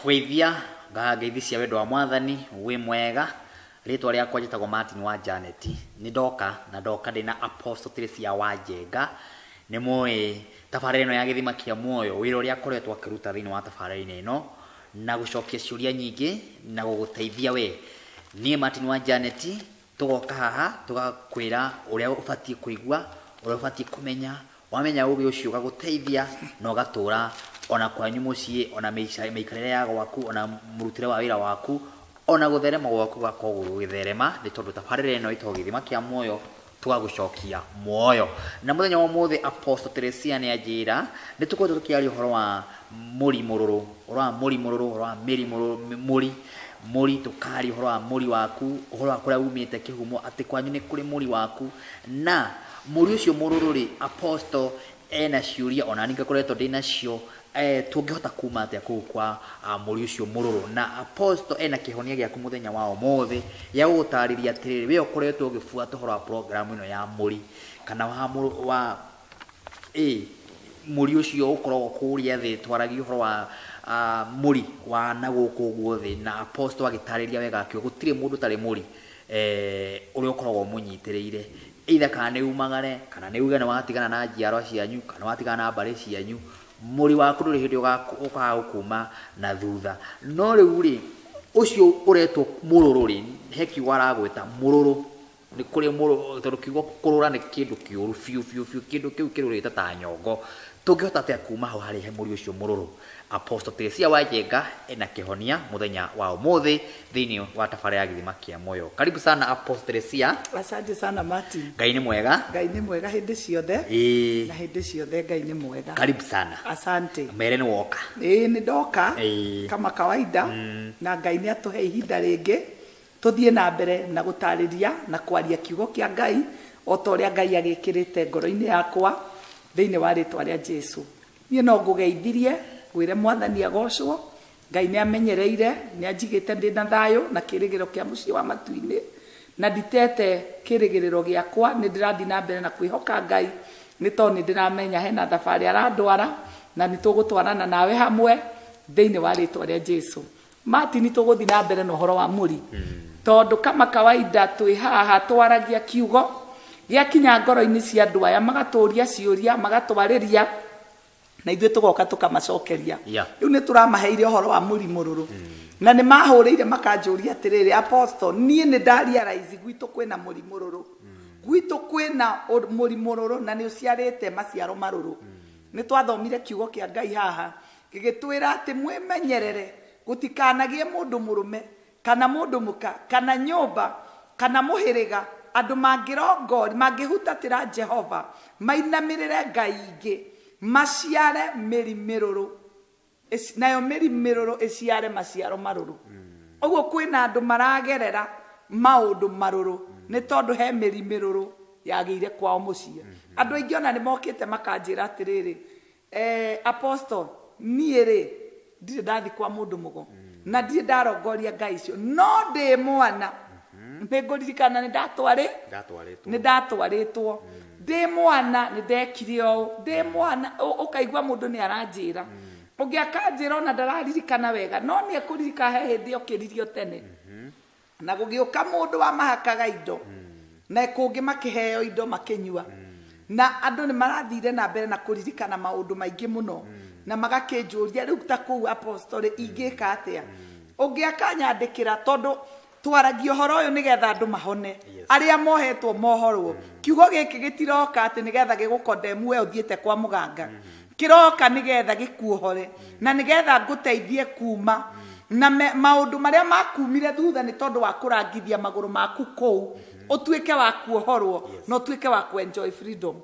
kugeithia ngageithia wendo wa mwathani wi mwega ritwa ria kwa jitagwo Martin wa Janet ni ndoka ndina Apostle Teresia wa Njenga ni moe tabarĩra ĩno ya gĩthima kĩa muoyo wĩra ũrĩa akoretwo akĩruta thĩinĩ wa tabarĩra ĩno na gũcokia ciũria nyingĩ na gũgũteithia we niĩ Martin wa Janet tugoka haha tugakwĩra ũrĩa ũbatie kũigua ũrĩa ũbatie kũmenya wamenya ũgĩ ũcio ũgagũteithia na ũgatũra ona kwanyu mũciĩ ona mĩikarĩre ya gwaku ona mũrutĩre wa wĩra waku ona gũtherema gwaku gakorwo gũgĩtherema nĩ tondũ tabarĩra ĩno ĩtagwo gĩthima kĩa muoyo tugagũcokia muoyo na mũthenya wa mũthĩ Apostle Teresia nĩ anjĩra nĩ tũkorwo tũkĩaria ũhoro wa mũrimũrũrũ muri tukari ũhoro wa muri waku ũhoro wa kũrĩa umĩte kĩhumo atĩ kwanyu nĩ kũrĩ muri waku na muri ũcio mũrũrũ Apostle ena ciũria ona ninga koretwo ndĩnacio tungĩhota kuma atĩa kũu kwa muri ũcio mũrũrũ na Apostle ena kĩhonia gĩaku mũthenya wa ũmũthĩ ya gũtarĩria atĩrĩrĩ we ũkoretwo ũgĩbuata ũhoro wa program ĩno ya muri kana wa muri ũcio ũkoragwo kũrĩa thĩ twaragia ũhoro wa muri wa nagũkũ guothe na Apostle agĩtarĩria wega akĩo gũtirĩ mũndũ tarĩ muri ũrĩa ũkoragwo mũnyitĩrĩire either kana nĩ umagare kana nĩ uge nĩ watigana na njiarwa cianyu kana watigana na mbarĩ cianyu muri waku ndũrĩ hĩndĩ ũkagũkuma na thutha no rĩu ũcio ũretwo mũrũrũ he kiugo aragwĩta mũrũrũ nĩ kũrĩ mũrũrũ tondũ kiugo kũrũra nĩ kĩndũ kĩũru biũ kĩndũ kĩu kĩrũrĩte ta nyongo tũngĩhota atĩa kuma hau harĩ he muri ũcio mũrũrũ Apostle Teresia wa Njenga ena kĩhonia mũthenya wa ũmũthĩ thĩinĩ wa tabarĩra ya gĩthima kĩa muoyo karibu sana Apostle Teresia asante sana Martin Ngai nĩ mwega hĩndĩ ciothe na hĩndĩ ciothe Ngai nĩ mwega karibu sana asante mbere nĩ woka nĩ ndoka kama kawaida na Ngai nĩ atũhe ihinda rĩngĩ tũthiĩ na mbere na gũtarĩria na kwaria kiugo kĩa Ngai o ta ũrĩa Ngai agĩkĩrĩte ngoro-inĩ yakwa thĩinĩ wa rĩtwa rĩa Jesu niĩ no ngũgeithirie gwĩre mwathani agocwo Ngai nĩ amenyereire nĩ anjigĩte ndĩ na thayũ na kĩrĩgĩro kĩa mũciĩ wa matu-inĩ na nditete kĩrĩgĩrĩro gĩakwa nĩ ndĩrathiĩ na mbere na kwĩhoka Ngai nĩ tondũ nĩ ndĩramenya hena thabarĩ arandwara na nĩ tũgũtwarana nawe hamwe thĩinĩ wa rĩtwa rĩa Jesu Martin tũgũthiĩ na mbere na ũhoro wa muri tondũ kama kawaida twĩ haha twaragia kiugo gĩakinya ngoro-inĩ cia andũ aya magatũria ciũria magatwarĩria na ithuĩ tũgoka tũkamacokeria rĩu nĩ tũramaheire ũhoro wa mũrimũrũrũ na nĩ mahũrĩire makanjũria atĩrĩrĩ Apostle niĩ nĩ ndarealize gwitũ kwĩna mũrimũrũrũ gwitũ kwĩna mũrimũrũrũ na nĩ ũciarĩte maciaro marũrũ nĩ twathomire kiugo kĩa Ngai haha gĩgĩtwĩra atĩ mwĩmenyerere gũtikanagie mũndũ mũrũme kana mũndũ mũka kana nyũmba kana mũhĩrĩga andũ mangĩrongori mangĩhutatĩra Jehova mainamĩrĩre Ngai ingĩ maciare mĩrimũrũrũ nayo mĩrimũrũrũ ĩciare maciaro marũrũ ũguo kwĩna andũ maragerera maũndũ marũrũ nĩ tondũ he mĩrimũrũrũ yagĩire kwao mũciĩ andũ aingĩ ona nĩ mokĩte makanjĩra atĩrĩrĩ Apostle niĩ ndirĩ ndathi kwa mũndũ mũgo na ndirĩ ndarongoria Ngai icio no ndĩ mwana nĩ ngũririkana nĩ ndatwarĩtwo ndĩ mwana nĩ ndekire ũũ ndĩ mwana ũkaigua mũndũ nĩ aranjĩra ũngĩ akanjĩra ona ndararirikana wega no nĩ ekũririka he hĩndĩ okĩririo tene na gũgĩũka mũndũ wa mahakaga indo na kũngĩ makĩheo indo makĩnyua na andũ nĩ marathire na mbere na kũririkana maũndũ maingĩ mũno na magakĩnjũria rĩu ta kũu Apostle ingĩka atĩa ũngĩ akanyandĩkĩra tondũ twaragia ũhoro ũyũ nĩgetha andũ mahone arĩa mohetwo mohorwo kiugo gĩkĩ gĩtiroka atĩ nĩgetha gĩgũkondemu we ũthiĩte kwa mũganga kĩroka nĩgetha gĩkuohore na nĩgetha ngũteithie kuma na maũndũ marĩa makumire thutha nĩ tondũ wa kũrangithia magũrũ maku kũu ũtuĩke wa kuohorwo na ũtuĩke wa enjoy freedom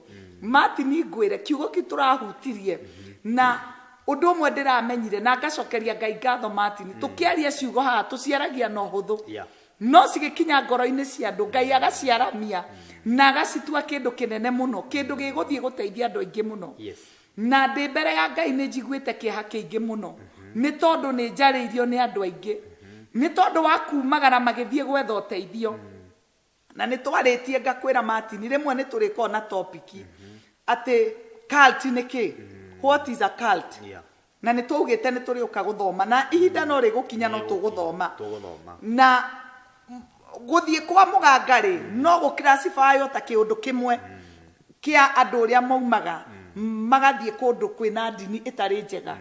Martin ngwĩre kiugo kĩ tũrahutirie na ũndũ ũmwe ndĩramenyire na ngacokeria Ngai ngatho Martin tũkĩaria ciugo haha tũciaragia na ũhũthũ no cigĩkinya ngoro-inĩ cia andũ Ngai agaciaramia na agacitua kĩndũ kĩnene mũno kĩndũ gĩgũthiĩ gũteithia andũ aingĩ mũno na ndĩ mbere ya Ngai nĩ njiguĩte kĩeha kĩingĩ mũno nĩ tondũ nĩ njarĩirio nĩ andũ aingĩ nĩ tondũ wa kumagara magĩthiĩ gwetha ũteithio na nĩ twarĩtie ngakwĩra Martin rĩmwe nĩ tũrĩkorwo na topic atĩ cult nĩ kĩ what is a cult na nä tå gä te nä tå rä å ka gå thoma na ihinda no rä gå kinya no tå gå thoma na gå thiä kwa må ganga rä no gå classifyo ta kä å ndå kä mwe kä a andå å rä a maumaga magathiä kå ndå kwä na ndini ä tarä njega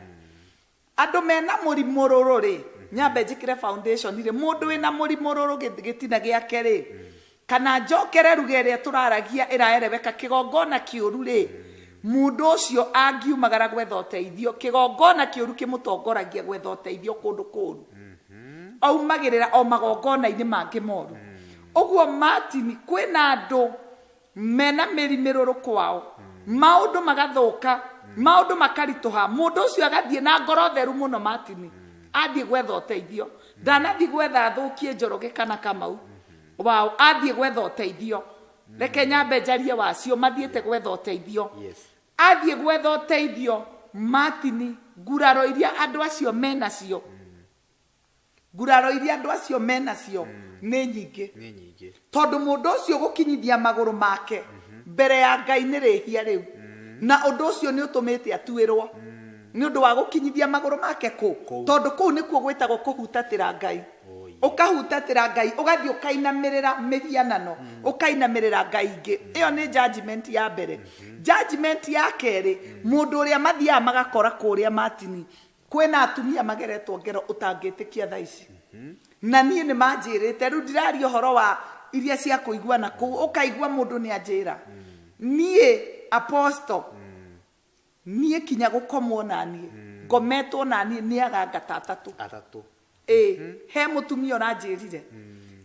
andå mena må rimå rå rå rä nyambe njä kä re rä må ndå wä na må rimå rå rå gä tina gä ake rä kana njokere ruga ä rä a tå raragia ä raerebeka kä gongona kä å ru rä mundu ucio angiumagara gwetha uteithio kigongona kiuru kimutongoragia gwetha uteithio kundu kuru aumagirira o magongona-ini mangi moru uguo Martin kwina andu mena mirimiruru kwao maundu magathuka maundu makarituha mundu ucio agathie na ngoro theru muno Martin athie gwetha uteithio ndanathie gwetha athukie Njoroge kana Kamau wao athie gwetha uteithio reke nyambe njarie wacio mathiete gwetha uteithio athie gwetha uteithio Martin nguraro iria andu acio menacio nguraro iria andu acio menacio nĩ nyingĩ tondu mundu ucio gukinyithia maguru make mbere ya Ngai nĩ rĩhia rĩu na undu ucio nĩ utumĩte atuĩrwo nĩ undu wa gukinyithia maguru make tondu kũu nĩkuo gwĩtagwo kũhutatĩra Ngai ukahutatĩra Ngai ugathie ukainamirira mihianano ukainamirira Ngai ingi iyo ni judgment ya mbere judgment ya keri mundu uria mathia magakora kuria Martin kwina atumia mageretwo ngero utangitikia thaici na nie ni manjirite ru ndiraria uhoro wa iria cia kuiguana ku ukaigua mundu ni anjira nie apostle nie kinya gukomwo na nie ngometwo na nie ni agangata atatu he mutumia oranjirire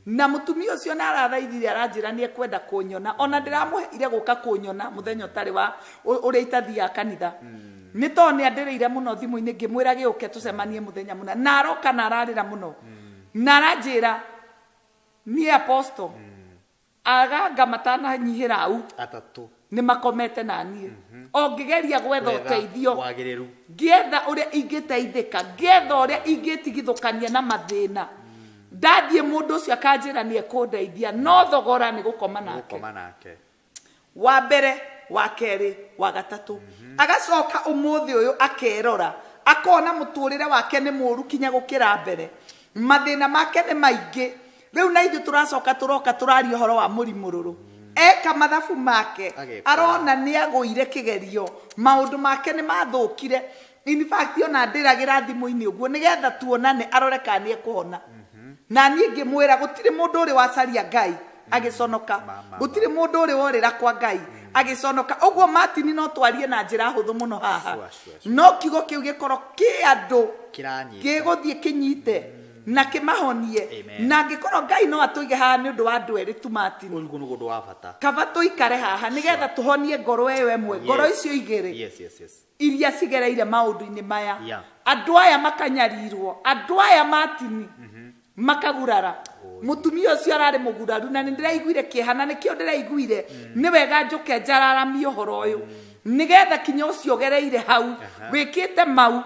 na mutumia ucio na arathaithire aranjira ni ekwenda kunyona ona ndiramuheire guka kunyona muthenya utari wa uria itathia kanitha ni to ni andireire muno thimu-ini ngimwira giuke tucemanie muthenya muna na aroka na ararira muno na aranjira ni apostle aganga matana nyihira au atatu ni makomete na nie ongigeria gwetha uteithio wagiriru ngietha uria ingiteithika ngietha uria ingitigithukania na mathina ndathie mundu ucio akanjira ni ekundeithia no thogora ni gukoma nake wa mbere wa keri wa gatatu agacoka umuthi uyu akerora akona muturire wake ni muru kinya gukira mbere mathina make ni maingi riu na ithu turacoka turoka turaria horo wa murimururu eka mathabu make arona ni aguire kigerio maundu make ni mathukire in fact ona ndiragira thimu-ini uguo nigetha tuonane arore kana ni ekuhona na nie ngimwira gutiri mundu uri wacaria Ngai agiconoka gutiri mundu uri worira kwa Ngai agiconoka uguo Martin no twarie na njira huthu muno haha no kigo kiu gikoro ki andu giguthie kinyite na kimahonie na ngikoro Ngai no atuige haha ni undu wa andu eri tu Martin uguo ni gundu wa bata kaba tuikare haha nigetha tuhonie ngoro eyo emwe ngoro icio igiri iria cigereire maundu-ini maya andu aya makanyarirwo andu aya Martin makagurara mutumia ucio arari muguraru na ndiraiguire kiehana nikio ndiraiguire ni wega njuke njararamie uhoro uyu nigetha kinya ucio gereire hau wikite mau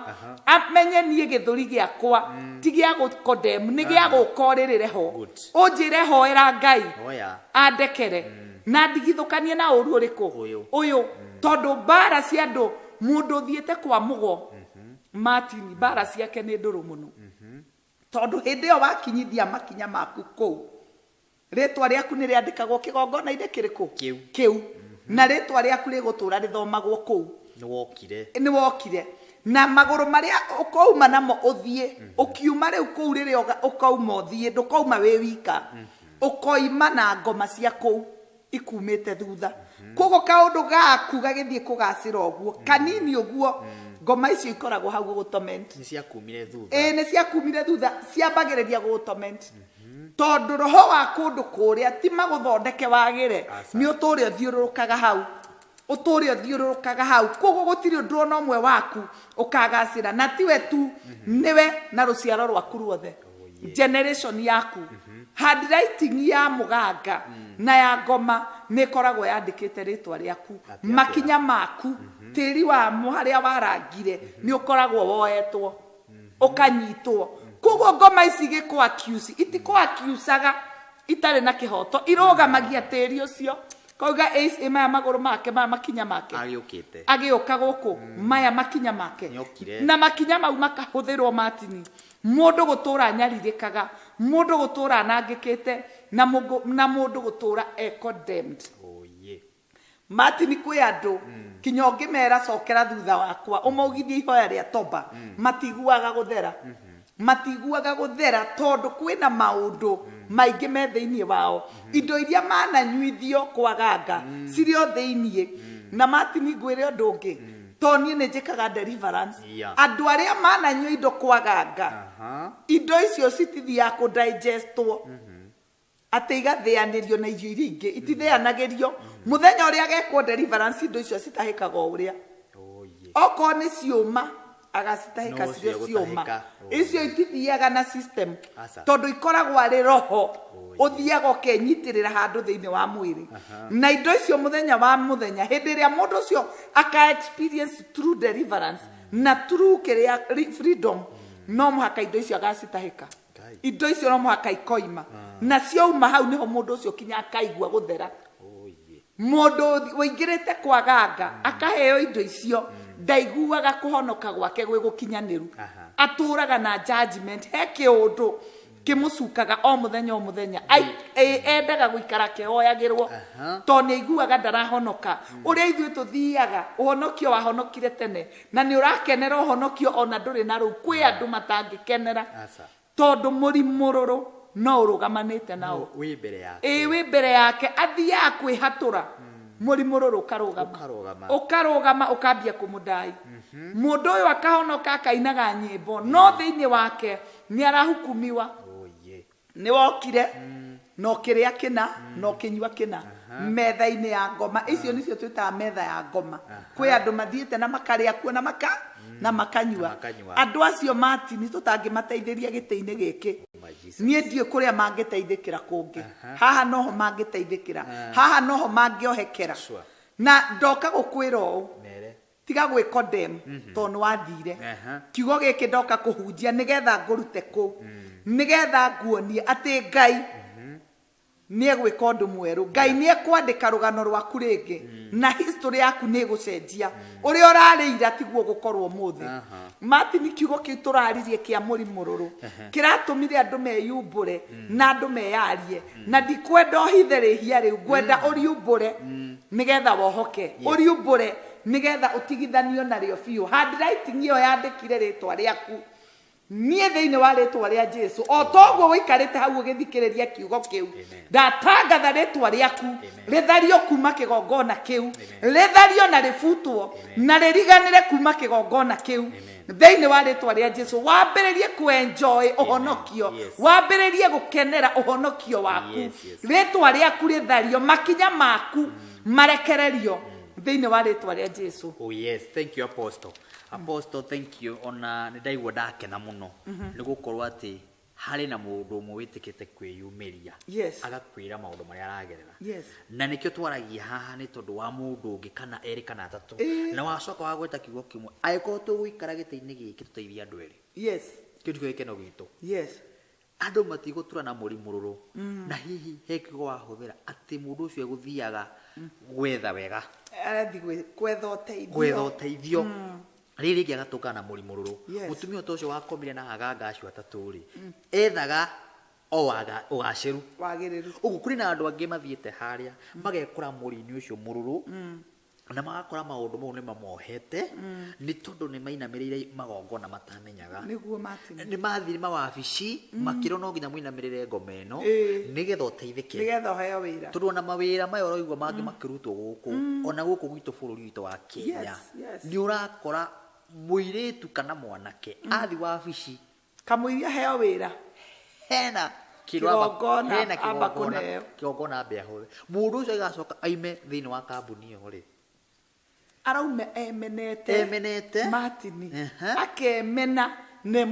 amenye nie githuri giakwa ti gia gukodem ni gia gukoririre ho unjire hoera Ngai andekere na ndigithukanie na uru uriku uyu tondu bara cia andu mundu thiete kwa mugo Martin bara ciake ni nduru muno tondu hindi yo wakinyithia makinya maku kuu ritwa riaku ni riandikagwo kigongona-ini kiriku kiu na ritwa riaku rigutura rithomagwo kuu ni wokire na maguru maria ukauma namo uthie ukiuma riu kuu riria ukauma uthie ndukauma wi wika ukoima na ngoma cia kuu ikumite thutha kogo kaundu gaku gagithie kugacira uguo kanini uguo ngoma icio ikoragwo hau gugutoment ni ciakumire thutha ni ciakumire thutha ciambagiriria gugutoment tondu roho wa kundu kuria ti maguthondeke wagire ni uturi uthiururukaga hau uturi uthiururukaga hau kogo gutiri undu ona umwe waku ukagacira na tiwe tu niwe na ruciaro rwaku ruothe generation yaku handwriting ya muganga na ya ngoma ni koragwo yandikite ritwa riaku makinya maku tiri wa muharia warangire ni ukoragwo woetwo ukanyitwo kogo ngoma ici gikwa accuse itiko accusaga itare na kihoto irogamagia tiri ucio Koiga ace maya maguru make maya makinya make agĩũka gũkũ maya makinya make na makinya mau makahũthĩrwo Martin mũndũ gũtũra nyarirĩkaga mũndũ gũtũra anangĩkĩte na mũndũ gũtũra condemned. Martin kwĩ andũ kinya ũngĩmera cokera thutha wakwa ũmaugithie ihoya rĩa toba matiguaga gũthera tondũ kwĩna maũndũ maingĩ me thĩinĩ wao indo iria mananyuithio kwaganga cirio thĩinĩ na Martin ngwĩre ũndũ ũngĩ toni nĩ njĩkaga deliverance andũ arĩa mananyua indo kwaganga indo icio citithiaga kũdigestwo atĩ igathĩanĩrio na irio iria ingĩ itithĩanagĩrio mũthenya ũrĩa agekwo deliverance indo icio citahĩkaga ũrĩa okorwo nĩ ciũma agacitahĩka cirio ciũma icio itithiaga na system tondũ ikoragwo arĩ roho ũthiaga ũkenyitĩrĩra handũ thĩinĩ wa mwĩrĩ na indo icio mũthenya wa mũthenya hĩndĩ ĩrĩa mũndũ ũcio aka experience true deliverance na true freedom no mũhaka indo icio agacitahĩka indo icio no mũhaka ikoima na ciauma hau nĩho mũndũ ũcio kinya akaigua gũthera mũndũ wĩingĩrĩte kwaganga akaheo indo icio ndaiguaga kũhonoka gwake gwĩ gũkinyanĩru atũraga na judgment he kĩũndũ kĩmũcukaga o mũthenya endaga gũikara kĩhoyagĩrwo tondũ nĩaiguaga ndarahonoka ũrĩa ithuĩ tũthiaga ũhonokio wahonokire tene na nĩ ũrakenera ũhonokio ona ndũrĩ na rũu kwĩ andũ matangĩkenera tondũ mũrimũrũrũ no ũrũgamanĩte nao wĩ mbere yake athiaga kwĩhatũra mũrimũrũrũ ũkarũgama ũkambia kũmũdai mũndũ ũyũ akahonoka akainaga nyĩmbo no thĩinĩ wake nĩ arahukumiwa nĩ wokire no kĩrĩa kĩna no kĩnyua kĩna metha-inĩ ya ngoma icio nĩcio twĩtaga metha ya ngoma kwĩ andũ mathiĩte na makarĩa kuo na makanyua andũ acio Martin tũtangĩmateithĩria gĩtĩ-inĩ gĩkĩ niĩ ndiĩ kũrĩa mangĩteithĩkĩra kũngĩ haha noho mangĩteithĩkĩra haha noho mangĩohekera na ndoka gũkwĩra ũũ tiga gwĩ condemn tondũ nĩwathire kiugo gĩkĩ ndoka kũhunjia nĩgetha ngũrute kũu nĩgetha nguonie atĩ Ngai nĩegwĩka ũndũ mwerũ Ngai nĩekwandĩka rũgano rwaku rĩngĩ na history yaku nĩgũcenjia ũrĩa ũrarĩira tiguo gũkorwo mũthĩ Martin kiugo kĩu tũraririe kĩa mũrimũrũrũ kĩratũmire andũ meyumbũre na andũ meyarie na ndikwenda ũhithe rĩhia rĩu ngwenda ũriumbũre nĩgetha wohoke ũriumbũre nĩgetha ũtigithanio narĩo biũ handwriting ĩyo yandĩkire rĩtwa rĩaku niĩ thĩinĩ wa rĩtwa rĩa Jesu o toguo wĩikarĩte hau ũgĩthikĩrĩria kiugo kĩu ndatangatha rĩtwa rĩaku rĩthario kuma kĩgongona kĩu rĩthario na rĩbutwo na rĩriganĩre kuma kĩgongona kĩu thĩinĩ wa rĩtwa rĩa Jesu wambĩrĩrie kwenjoy ũhonokio wambĩrĩrie gũkenera ũhonokio waku rĩtwa rĩaku rĩthario makinya maku marekererio thĩinĩ wa rĩtwa rĩa Jesu. Oh yes, thank you Apostle, thank you. Ona nĩndaigua ndakena mũno nĩgũkorwo atĩ harĩ na mũndũ ũmwe wĩtĩkĩte kwĩyumĩria agakwĩra maũndũ marĩa aragerera na nĩkĩo twaragia haha nĩ tondũ wa mũndũ ũngĩ kana erĩ kana atatũ na wacoka wa gweta kiugo kĩmwe angĩkorwo tũgũikara gĩtĩ-inĩ gĩkĩ tũteithie andũ erĩ kĩu nĩkĩo gĩkeno gitũ andũ matigũtura na mũrimũrũrũ na hihi he kiugo wahũthĩra atĩ mũndũ ũcio egũthiaga gwetha wega gwetha ũteithio rĩrĩ rĩngĩ agatũka na mũrimũrũrũ mũtumia ũcio wakomire na aganga acio atatũ rĩ ethaga o ũgacĩru ũguo kũrĩ na andũ angĩ mathiĩte harĩa magekora mũri-inĩ ũcio mũrũrũ na magakora maũndũ mau nĩ mamohete nĩ tondũ nĩ mainamĩrĩire magongona matamenyaga nĩ mathire mawabici makĩrwo no nginya mũinamĩrĩre ngoma ĩno nĩgetha ũteithĩke tondũ ona mawĩra maya ũraigua mangĩ makĩrutwo gũkũ ona gũkũ gwitũ bũrũri witũ wa Kenya nĩ ũrakora mũirĩtu kana mwanake athi wabici kamũiria heo wĩra hena kĩgongona ambe ahũthĩ mũndũ ũcio agacoka aime thĩinĩ wa kambuni ĩyo rĩ araume emenete Martin akemena nĩ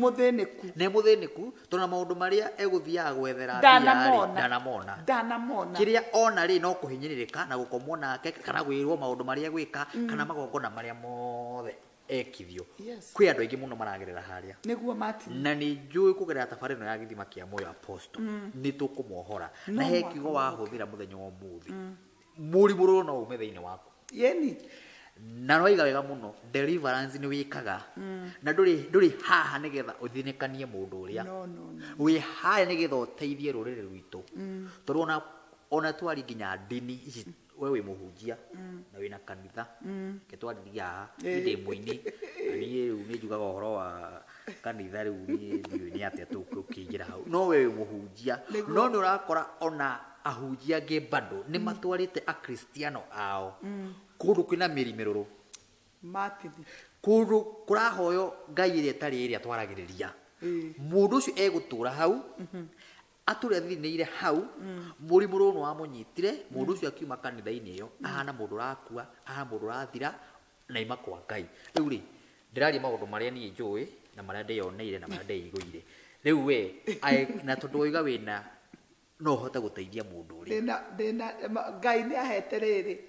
mũthĩnĩku tondũ maũndũ marĩa egũthiaga gwethera ndanamona kĩrĩa ona rĩ no kũhinyĩrĩrĩka na gũkomwo nake kana gwĩrwo maũndũ marĩa gwĩka kana magongona marĩa mothe ekithio kwĩ andũ aingĩ mũno maragerera harĩa nĩguo Martin na nĩ njũĩ kũgerera tabarĩra ĩno ya gĩthima kĩa muoyo Apostle nĩ tũkũmohora na he kiugo wahũthĩra mũthenya wa ũmũthĩ muri muro no ume thiini waku yeni na no iga wega muno deliverance ni wikaga na nduri haha nigetha uthinekanie mundu uria wi haha nigetha uteithie rurire rwitu turona ona twari nginya dini ici wewe muhunjia na wina kanitha ke twariria ndi muini ni njugaga uhoro wa kanitha riu ni atia tukingira hau no wewe muhunjia no ni urakora ona ahunjia nge bado ni matwarite a Kristiano ao kundu kwina mirimiruru Martin kundu kurahoyo ngai ire tari ire atwaragiriria mundu ucio egutura hau ature thiniire hau muri murono wa munyitire mundu ucio akiuma kanitha-ini iyo ahana mundu rakua ahana mundu rathira na ima kwa ngai riu ri ndirari maundu maria ni njui na maria ndioneire na maria ndeiguire riu we na tondu oiga wina no hote guteithia mundu ri ndina ngai ni ahete riri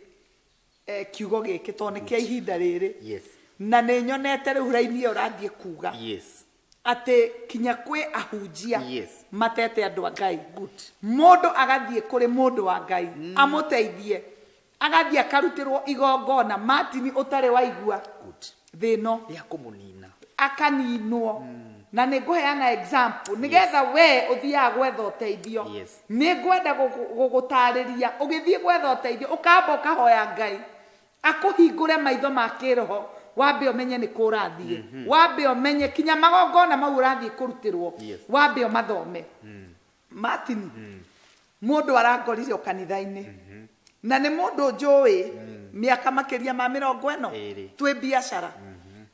kiugo giki tone kia ihinda riri yes na ni nyonete riu raini urathie kuga yes ate kinya kwi ahunjia yes matete andu a ngai good mundu agathie kuri mundu wa ngai amuteithie agathie akarutirwo igongona Martin utare waigua good thino ya kumunina akaninwo na niguheana example nigetha we uthia gwetha uteithio ningwenda gugutariria ugithie gwetha uteithio ukamba ukahoya ngai akuhingure maitho ma kiroho wambe umenye ni kurathie wambe umenye kinya magongona mau urathie kurutirwo wambe mathome Martin mundu arangorire o kanitha-ini na ni mundu njui miaka makiria ma 40 twi biashara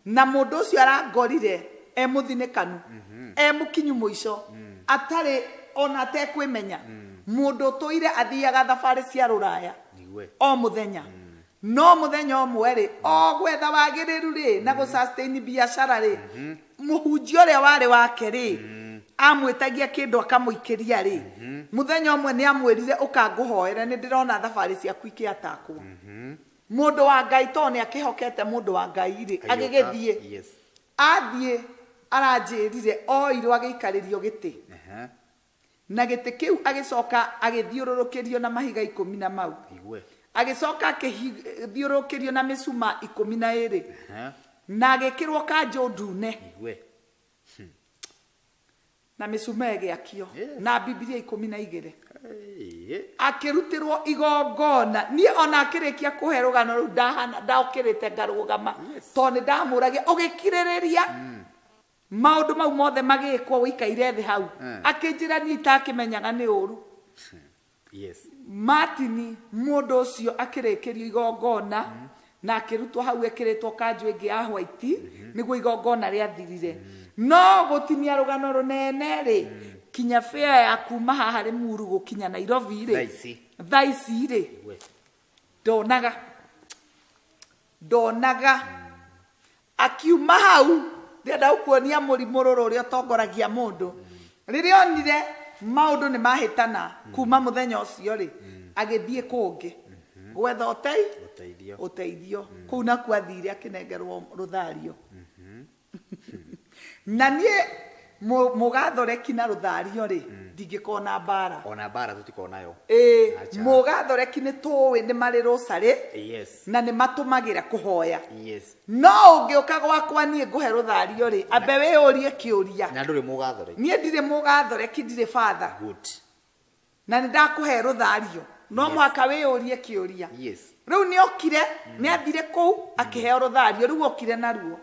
na mundu ucio arangorire muthinekanu mukinyu muico atari ona tekwimenya mundu toire athiaga thabari cia ruraya o muthenya no muthenya omwe ri o gwetha wagiriru ri na gu sustain biashara ri muhunjia uria wari wake ri amwitagia kindu akamuikiria ri muthenya omwe ni amwirire ukanguhoera ni ndirona thabari ciaku ikiatakwo mundu wa ngai toni akihokete mundu wa ngai ri agigithie athie aranjirire oirwo agiikaririo giti na giti kiu agicoka agithiururukirio na mahiga 10 na mau agicoka akithiururukirio na misuma 12 na agikirwo kanjo ndune na misuma egiakio na Biblia 12 akirutirwo igongona ni ona akirikia kuhe rugano ru ndaukirite ngarugama toni ndamuragia ugikiriria maundu mau mothe magikwo wikaire thi hau akinjira ni itakimenyaga ni uru Martin mundu ucio akirikirio igongona na akirutwo hau ekiritwo kanju ingi ya white niguo igongona riathirire no gutinia rugano runene ri kinya fea ya kuma haha ri muru gukinya Nairobi ri thaici ri donaga akiuma hau ndenda kuonia murimu ruru uri otongoragia mundu riria onire maundu ni mahitana kuma muthenya ucio ri agithie kungi gwetha uteithio kuu na kwathire akinengerwo ruthario na nie mugathoreki na ruthario ri ndingikona bara ona bara tutikona yo mugathoreki ni tuwi ni mari rosari na ni matumagira kuhoya no ungiuka gwakwa nie nguhe ruthario ri ambe we urie kiuria na nduri mugathoreki nie ndire mugathoreki ndire father good na ndakuhe ruthario no mwaka we urie kiuria riu ni okire ni athire kuu akiheo ruthario riu okire naruo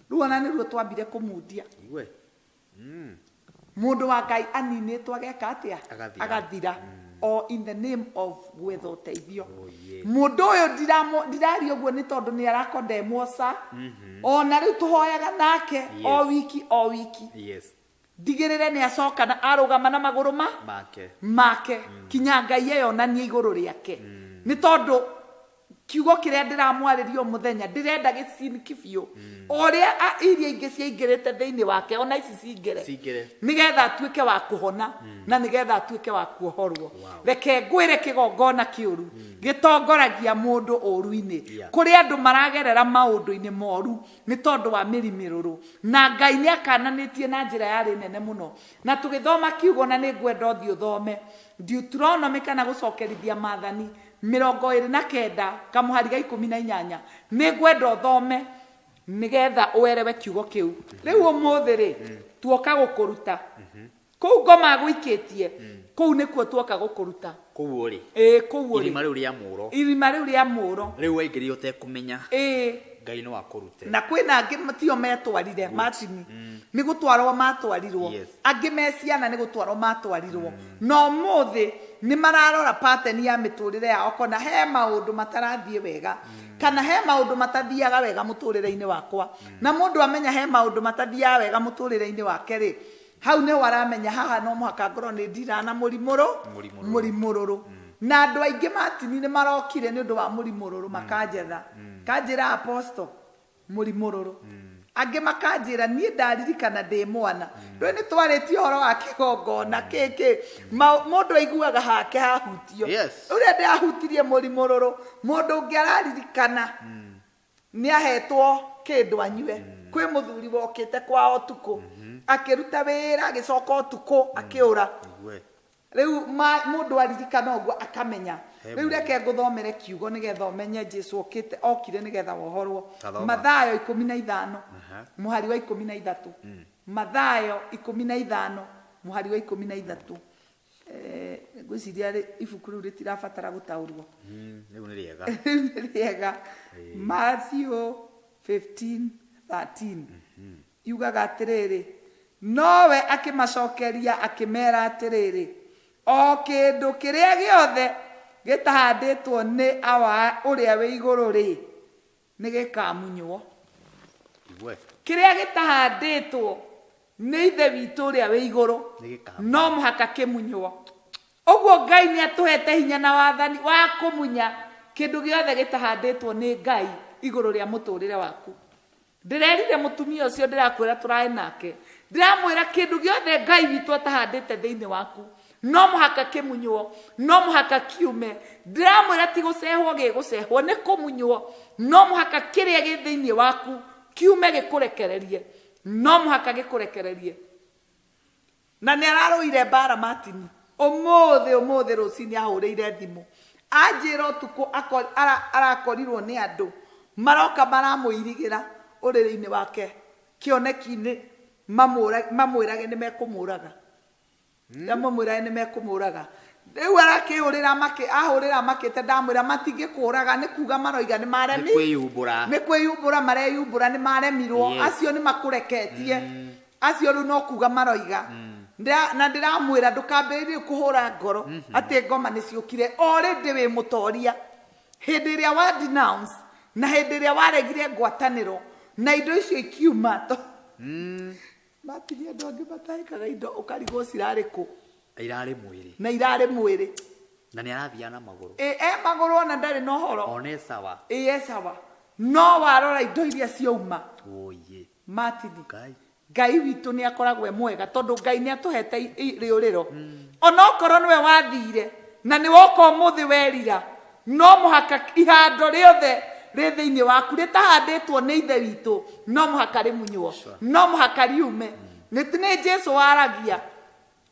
riu ona niruo twambire kumundia mundu wa ngai aninitwo ageka atia agathira or in the name of gwetha uteithio mundu uyu ndirari uguo ni tondu ni arakondemwo sa ona riu tuhoyaga nake o wiki ndigirire ni acoka na arugama na maguru make kinya ngai eyonanie iguru riake ni tondu kiugo kiria ndiramwaririo muthenya ndirenda gicini kibio oria iria ingi ciaingirite thiini wake ona ici cingire nigetha atuike wa kuhona na nigetha atuike wa kuohorwo reke ngwire kigongona kiuru gitongoragia mundu uruini kuri andu maragerera maundu-ini moru ni tondu wa mirimiruru na ngai ni akananitie na njira yari nene muno na tugithoma kiugo na ni ngwenda uthio thome Deuteronomy kana gucokerithia mathani 29 kamuhari ga 18 nĩngwenda ũthome nigetha uerewe kiugo kiu riu umuthi ri tuoka gukuruta kou ngoma guikitie kou nikuo tuoka gukuruta kou uri kou uri irima riu ria muro riu waingiri utekumenya Ngai no akurute na kwina angi matio metwarire matini ni gutwarwo matwarirwo angi meciana ni gutwarwo matwarirwo no muthi ni mararora pattern ya miturire yao kona he maundu matarathie wega kana he maundu matathiaga wega muturire-ini wakwa na mundu amenya he maundu matathiaga wega muturire-ini wake ri hau ne waramenya haha no muhaka ngoro ni ndira na murimururu na andu aingi matini ni marokire ni undu wa murimururu makanjetha kanjira apostle murimururu angi makanjira nie ndaririkana ndi mwana ndo ni twareti horo wa kigongona keke mundu aiguaga hake hahutio uria ndahutirie murimururu mundu ungi araririkana ni ahetwo kindu anyue kwi muthuri wokite kwao tuku akiruta wira agicoka tuku akiura riu mundu aririkana ogwo akamenya riu reke nguthomere kiugo nigetha umenye Jesu okire nigetha wohorwo Mathayo 15 muhari wa 13 Mathayo 15 muhari wa 13 ngwiciria ibuku riu ritirabatara gutaurwo riu ni riega Matthew 15:13 yugaga atiriri nowe akimacokeria akimera atiriri o kindu kiria giothe gitahanditwo ni awa uria wi iguru ri ni gikamunywo kiria gitahanditwo ni ithe witu uria wi iguru no muhaka kimunywo ogwo Ngai ni atuhete hinya na wathani wa kumunya kindu giothe gitahanditwo ni Ngai iguru ria muturire waku ndirerire mutumia ucio ndirakwira turai nake ndiramwira kindu giothe Ngai witu atahandite thiini waku no muhaka kimunywo no muhaka kiume ndiramwira ti gucehwo gigucehwo ni kumunywo no muhaka kiria gi thiini waku kiume gikurekererie no muhaka gikurekererie na ni araruire bara matini umuthi rucini ahurire thimu anjira tuku arakorirwo ni andu maroka maramuirigira uriri-ini wake kioneki-ini mamwirage ni mekumuraga mamwirage ni mekumuraga riu arakihurira ahurira makite ndamwira matingikuraga ni kuga maroiga ni maremi ni kwiyumbura mareyumbura ni maremirwo acio ni makureketie acio riu no kuga maroiga na ndiramwira ndukambiririe kuhura ngoro ati ngoma ni ciukire already wi mutoria hindi iria wa denounce na hindi iria waregire ngwataniro na indo icio ikiuma to matirie ndo angi mataikaga indo ukarigwo cirari ku irari mwiri na irari mwiri na ni arathia na maguru maguru ona ndari no horo one sawa sawa no warora indo iria ciauma oye matini Ngai witu ni akoragwe mwega tondu Ngai ni atuhete riuriro ona okorwo niwe wathire na ni woka muthi werira no muhaka ihando riothe ri thiini waku ritahanditwo ni ithe witu no muhaka rimunywo no muhaka riume ni Jesu waragia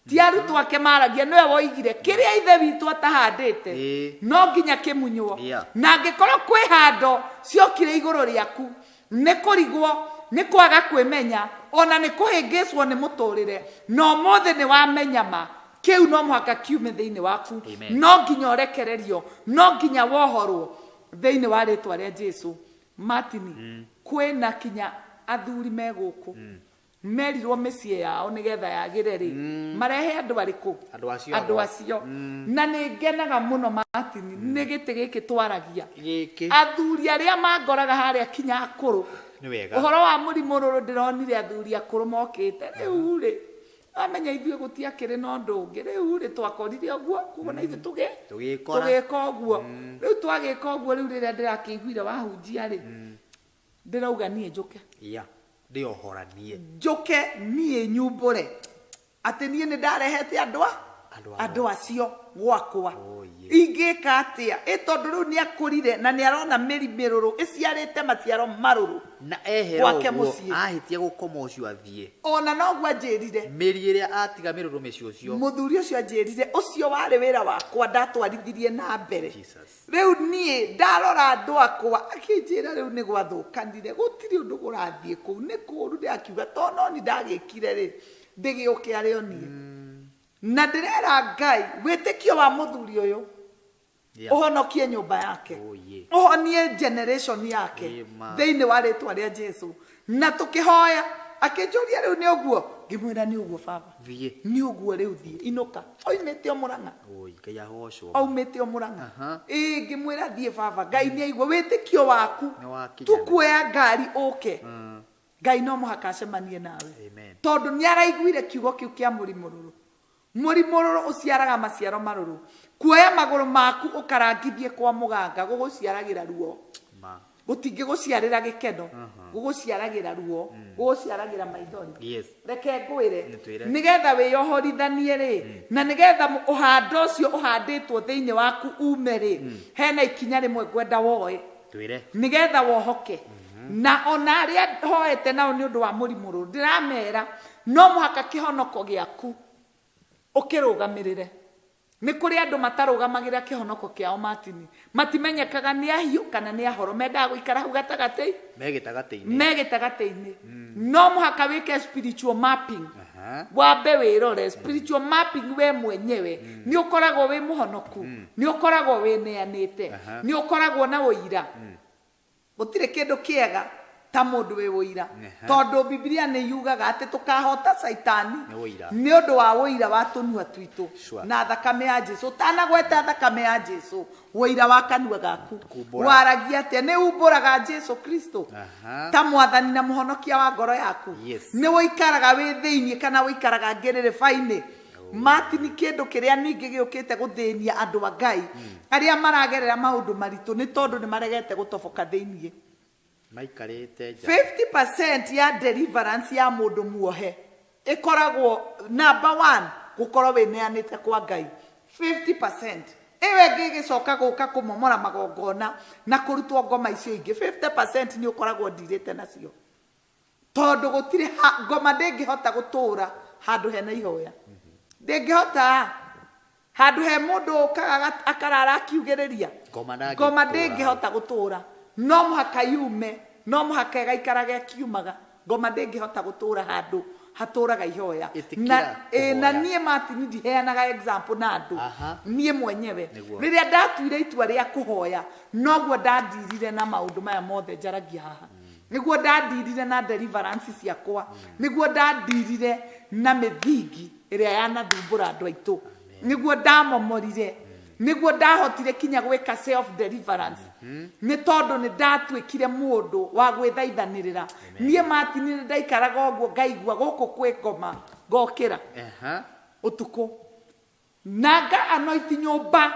ti arutwo ake maragia niwe woigire kiria ithe witu atahandite no nginya kimunywo na angikorwo kwi hando ciokire iguru riaku ni kurigwo ni kwaga kwimenya ona ni kuhingicwo ni muturire no mothe ni wamenya ma kiu no muhaka kiume thiini waku no nginya urekererio no nginya wohorwo thiini wa ritwa ria Jesu matini kwina kinya athuri meguku merirwo micie yao nigetha yagire ri marehe andu ariku andu acio na ni ngenaga muno matini ni giti giki twaragia athuri aria mangoraga haria kinya akuru uhoro wa murimururu ndironire athuri akuru mokite riu ri amenya ithue gutiakire no ndungi riu ri twakorire ogwo kuona ithu tugika ogwo riu twagika ogwo riu riria ndirakiguire wahunjia ri ndirauga nie njuke ndiohoranie njuke nie nyumbure ati nie ni ndarehete andu acio gwakwa ingika atia tondu riu ni akurire na ni arona mirimiruru iciarite maciaro maruru na ehera uguo ahitia gukoma ucio athie ona no gwa njirire meri iria atiga miruru mecio ucio muthuri ucio njirire ucio wari wira wakwa ndatwarithirie na mbere riu nie ndarora andu akwa akinjira riu ni gwathukanire gutiri undu gurathie ku ni kuru ndi akiuga to no ni ndagikire ri ndigiuke ario nie na ndirera Ngai witikio wa muthuri uyu uhonokie nyumba yake uhonie generation yake thiini wa ritwa ria Jesu na tukihoya akinjuria riu ni uguo ngimwira ni uguo baba ni uguo riu thie inuka oimete o Murang'a Ngai ahocwo oimete o Murang'a ngimwira thie baba Ngai ni aigua witikio waku tukuoya ngari uke Ngai no muhaka acemanie nawe tondu ni araiguire kiugo kiu kia murimururu murimururu uciaraga maciaro maruru kuoya maguru maku ukarangithie kwa muganga guguciaragira ruo gutingi guciarira gikeno guguciaragira ruo guguciaragira maithori reke ngwire nigetha wiyohorithanie ri na nigetha uhando ucio uhanditwo thiini waku ume ri hena ikinya rimwe gwenda woe nigetha wohoke na ona aria hoete nao ni undu wa murimururu ndiramera no muhaka kihonoko giaku ukirugamirire ni kuri andu matarugamagira kihonoko kiao matini matimenyekaga ni ahiu kana ni ahoro menda guikara hu gatagati megitagati-ini no muhaka wike spiritual mapping wambe wirore spiritual mapping we mwenyewe ni ukoragwo wi muhonoku ni ukoragwo wi neanite ni ukoragwo na uira gutire kindu kiega ta mundu wi uira tondu Biblia ni yugaga ati tukahota saitani ni undu wa uira wa tunua twitu na thakame ya Jesu tanagweta thakame ya Jesu uira wa kanua gaku waragia ati ni umburaga Jesu Kristo ta mwathani na muhonokia wa ngoro yaku ni wikaraga wi thiini kana wikaraga ngirire faini mati ni kindu kiria ningi giukite guthinia andu a Ngai aria maragerera maundu maritu ni tondu ni maregete gutoboka thiini 50% ya deliverance ya mundu muohe ikoragwo number 1 gukorwo wineanite kwa Ngai 50% ewe gigicoka guka kumomora magongona na kurutwo ngoma icio ingi 50% ni ukoragwo ndirite nacio tondu gutire ngoma ndingihota gutura handu hena ihoya ndingihota handu he mundu ukaga akarara akiugiriria ngoma ndingihota gutura no muhaka yume no muhaka gaikarage kiumaga ngoma ndingihota gutura handu haturaga ihoya na nie matini ndiheanaga example na andu nie mwenyewe riria ndatuire itua ria kuhoya noguo ndandirire na maundu maya mothe njaragia haha niguo ndandirire na deliverance ciakwa niguo ndandirire na mithingi iria yanathumbura andu aitu niguo ndamomorire niguo ndahotire kinya gwika self deliverance ni tondu ni ndatwikire mundu wa gwithaithanirira nie matini ndaikaraga oguo ngaigua guku kwi ngoma ngokira utuku naga anoiti nyumba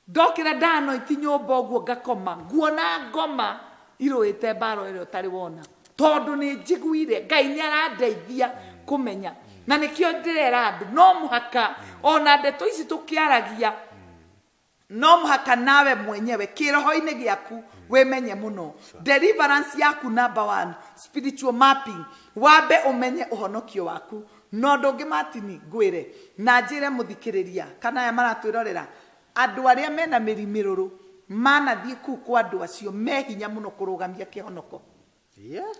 ndokira ndanoiti nyumba oguo ngakoma nguona ngoma iruite mbaro irio tari wona tondu ni njiguire Ngai ni arandeithia kumenya na nikio ndirera andu no muhaka ona ndeto ici tukiaragia no muhaka nawe mwenyewe kiroho-ini giaku wimenye muno deliverance yaku number 1 spiritual mapping wambe umenye uhonokio waku no ndungi matini ngwire na njire muthikiriria kana aya maratwirorera andu aria mena mirimiruru manathie ku kwa andu acio mehinya muno kurugamia kihonoko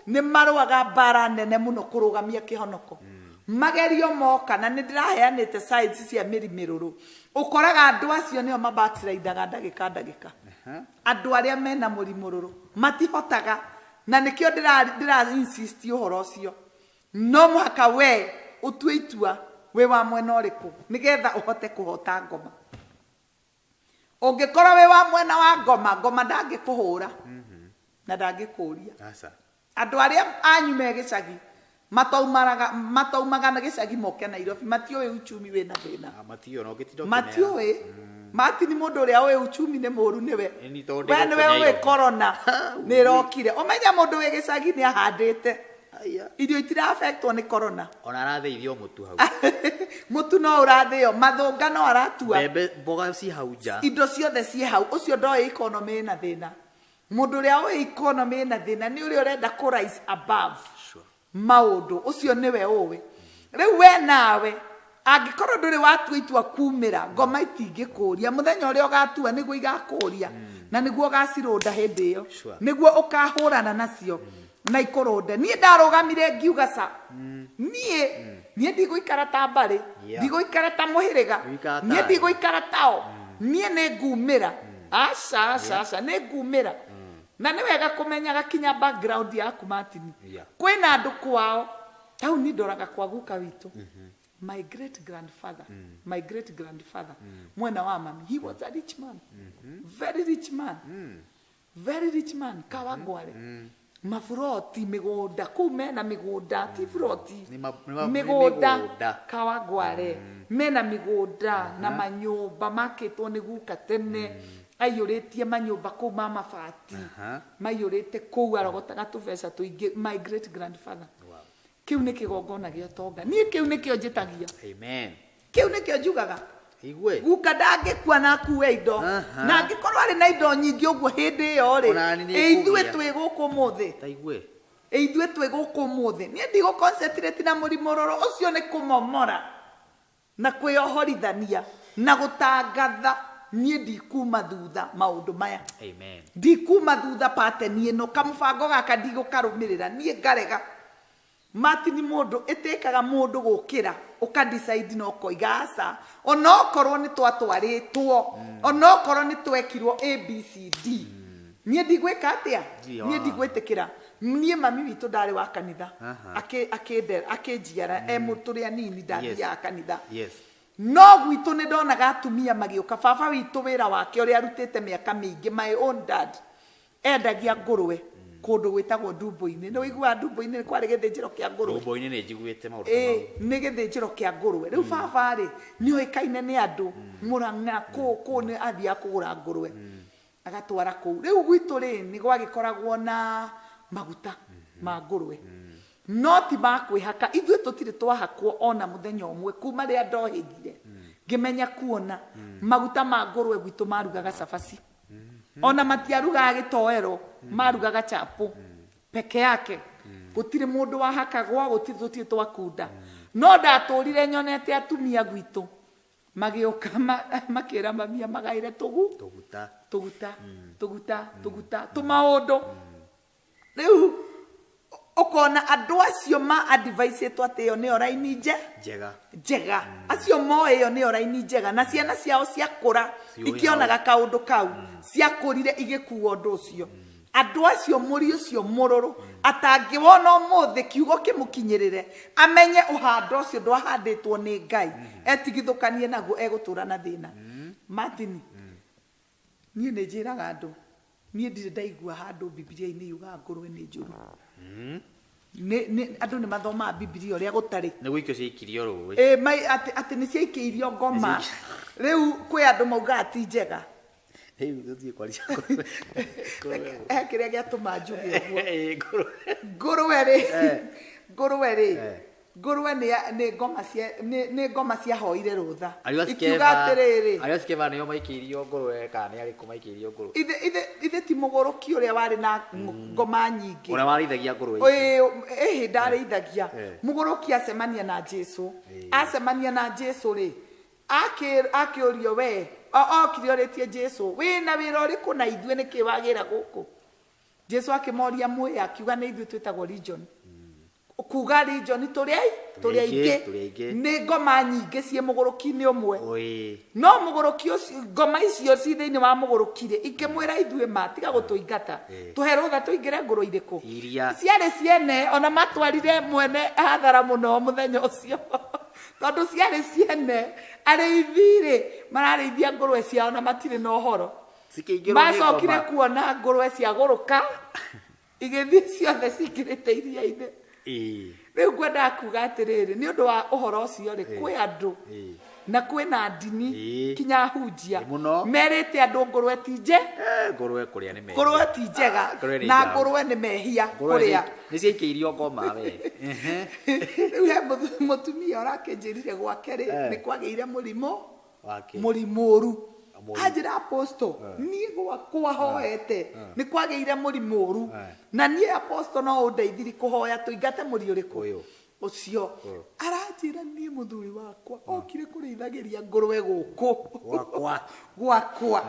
ni maruaga bara nene muno kurugamia kihonoko magerio moka na ni ndiraheanite signs cia mirimiruru ukoraga andu acio nio mabatsiraithaga ndagika andu aria mena murimururu matihotaga na nikio ndira insist uhoro ucio no muhaka we utue itua we wa mwena uriku nigetha uhote kuhota ngoma ungikora we wa mwena wa ngoma ndangikuhura na ndangikuria andu aria anyume gicagi mataumaga na gicagi moke Nairobi matioe uchumi wena thina matioe mati ni mundu uria we uchumi ni muru niwe we niwe we corona ni rokire omenya mundu we gicagi ni ahandite irio itira affectwo ni corona ona aratheithio mutu hau mutu no urathio mathunga no aratua bebe mboga ci hau nja indo ciothe ci hau ucio ndoe economy na thina mundu ria we economy na thina ni uri urenda ku rise above Sure. maundu ucio niwe uwe riu we nawe angikorwo nduri watua itua kumira ngoma itingikuria muthenya uria ugatua niguo igakuria na niguo ugacirunda hindi iyo Sure. niguo ukahurana nacio na ikurunde nie ndarugamire ngiuga ca nie ndigũikara ta mbari ndigũikara ta muhiriga nie ndigũikara tao nie nĩ ngumĩra aca nĩ ngumĩra na nĩ wega kũmenyaga kinya background yaku Martin kwĩna andũ kwao tau ni ndoraga kwa guka witũ my great grandfather mwena wa mami he was a rich man very rich man Kawangware mafuroti migunda kuu mena migunda ti furoti migunda Kawangware mena migunda na manyumba makitwo ni guka tene aiyũrĩtie manyũmba kũu ma mabati maiyũrĩte kũu arogotaga tũbeca tũingĩ my great grandfather kiu nĩ kĩgongona gĩa ũtonga niĩ kiu nĩkĩo njĩtagia amen kiu nĩkĩo njugaga igwe guka ndangĩkua na akue indo na angĩkorwo arĩ na indo nyingĩ ũguo hĩndĩ ĩyo rĩ ithuĩ twĩ gũkũ mũthĩ ta igwe ithuĩ twĩ gũkũ mũthĩ niĩ ndigũ concentrate na mũrimũ rũrũ ũcio nĩ kũmomora na kwĩyohorithania na gũtangatha niĩ ndikuma thutha maũndũ maya amen ndikuma thutha pateni ĩno kamũbango gaka ndigũkarũmĩrĩra niĩ ngarega Martin mũndũ ĩtĩkaga mũndũ gũkĩra ũkadecide no koiga aca onokorwo nĩ twatwarĩtwo onokorwo nĩ twekirwo ABCD niĩ ndigwĩka atĩa niĩ ndigwĩtĩkĩra niĩ mami witũ ndarĩ wa kanitha akĩnjiara tũrĩ anini ndathiaga kanitha no gwitũ nĩ ndonaga atumia magĩũka baba witũ wĩra wake ũrĩa arutĩte mĩaka mĩingĩ my own dad endagia ngũrwe kũndũ gwĩtagwo Ndumbo-inĩ nĩ wĩiguaga Ndumbo-inĩ nĩ kwarĩ gĩthĩnjĩro kĩa ngũrwe Ndumbo-inĩ nĩ njiguĩte maũndũ mau nĩ gĩthĩnjĩro kĩa ngũrwe rĩu baba rĩ nĩ oĩkaine nĩ andũ Mũrang'a kũu nĩ athiaga kũgũra ngũrwe agatwara kũu rĩu gwitũ rĩ nĩ gwagĩkoragwo na maguta ma ngũrwe no ti ma kwĩhaka ithuĩ tũtirĩ twahakwo ona mũthenya ũmwe kuma rĩrĩa ndohĩgire ngĩmenya kuona maguta ma ngũrwe gwitũ marugaga cabaci ona matiarugaga gĩtoero marugaga chapo peke yake gũtirĩ mũndũ wahakagwo gũtirĩ twakunda no ndatũrire nyonete atumia gwitũ magĩũka makĩra mamia magaire tũguta tũmaũndũ rĩu ũkona andũ acio ma advice-ĩtwo atĩ ĩyo nĩyo raini njega acio moĩ ĩyo nĩyo raini njega na ciana ciao ciakũra ikĩonaga kaũndũ kau ciakũrire igĩkuo ũndũ ũcio andũ acio mũri ũcio mũrũrũ atangĩwona ũmũthĩ kiugo kĩmũkinyĩrĩre amenye ũhando ũcio ndwahandĩtwo nĩ Ngai etigithũkanie naguo egũtũra na thĩna Martin niĩ nĩ njĩraga andũ niĩ ndirĩ ndaigua handũ Bibilia-inĩ yugaga ngũrwe nĩ njũru andũ nĩ mathomaga Bibilia ũrĩa gũtarĩ nĩ gũikio ciaikirio rũĩ atĩ nĩ ciaikĩirio ngoma rĩu kwĩ andũ maugaga ti njega kĩrĩa gĩatũma njuge ũguo ngũrwe rĩ ngũrwe nĩ ngoma ciahoire rũtha ikiuga atĩrĩrĩ arĩa cikĩva nĩo maikĩirio ngũrwe kana nĩ arĩkũ maikĩirio ngũrwe ithe ti mũgũrũki ũrĩa warĩ na ngoma nyingĩ ũrĩa warĩithagia ngũrwe ndarĩithagia mũgũrũki acemania na Jesũ rĩ akĩũrio we okire orĩtie Jesũ wĩna wĩra ũrĩkũ na ithuĩ nĩkĩ wagĩra gũkũ Jesũ akĩmoria mwĩ akiuga nĩ ithuĩ twĩtagwo Legion kuga Legion tũrĩ aingĩ nĩ ngoma nyingĩ ciĩ mũgũrũki-inĩ ũmwe no mũgũrũki ũcio ngoma icio ci thĩinĩ wa mũgũrũki-rĩ ikĩmwĩra ithuĩ matiga gũtũingata tũhe rũtha tũingĩre ngũrũ irĩkũ ciarĩ ciene ona matwarire mwene hathara mũno mũthenya ũcio tondũ ciarĩ ciene arĩithi-rĩ mararĩithia ngũrwe ciao na matirĩ na ũhoro macokire kuona ngũrwe cia gũrũka igĩthiĩ ciothe cikĩrĩte iria-inĩ rĩu ngwendaga kuga atĩrĩrĩ nĩ ũndũ wa ũhoro ũcio-rĩ kwĩ andũ na kwĩna ndini kinya hunjia merĩte andũ ngũrwe ti ngũrwe ti njega na ngũrwe nĩ mehia kũrĩa nĩ ciaikĩirio ngoma we rĩu he mũtumia ũrakĩnjĩrire gwake-rĩ nĩ kwagĩire mũrimũ ũru anjira apostle nie kwa hoete ni kwageire muri moru na nie apostle no undeithiri kuhoya tuingate muri uriku ucio aranjira nie muthuri wakwa okire kurithagiria ngurwe guku gwakwa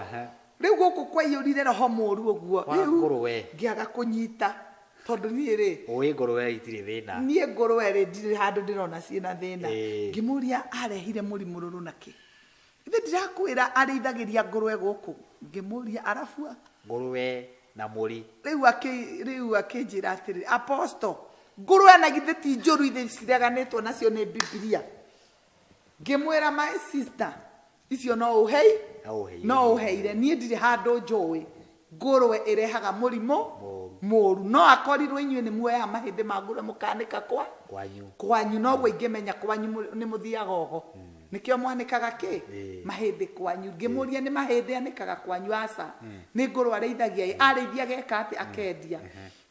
riu guku kwa yurire roho moru uguo ngurwe ngiaga kunyita tondu nie ri oe ngurwe itire thina nie ngurwe ri ndiri handu ndirona ciina thina ngimuria arehire muri mururu naki ithe ndirakwira arithagiria ngurwe guku ngimuria arafua ngurwe na muri riu akinjira atiri apostle ngurwe na githe ti njoru ithe cireganitwo nacio ni Biblia ngimwira my sister icio no uhei no uheire nie ndiri handu njoi ngurwe irehaga murimo moru no akorirwo inyue ni muoya mahinde ma ngurwe mukanika kwanyu no gwe ingimenya kwanyu ni muthiaga ogo nikio mwanikaga ki mahinde kwanyu ngimuria ni mahinde anikaga kwanyu asa ni ngurwe areithagia areithia geka ati akendia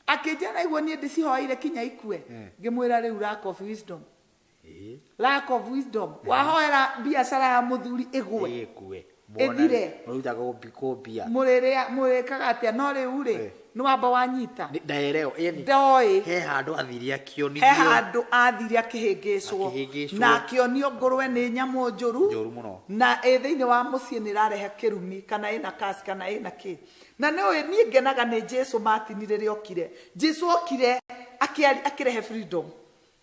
akijana igwo ni ndicihoire kinya ikue ngimwira riu lack of wisdom wahoera biashara ya muthuri igwe ethire urutaga gupikopia murekaga atia no riu ri ni wamba wanyita ndaereo ndoi he handu athiria kionio he handu athiria kihingicwo na kionio ngurwe ni nyamu njuru muno na ethiini wa mucii ni rarehe kirumi kana ina kasi kana ina ki na ni ngenaga ni Jesu matinire riokire Jesu okire akirehe freedom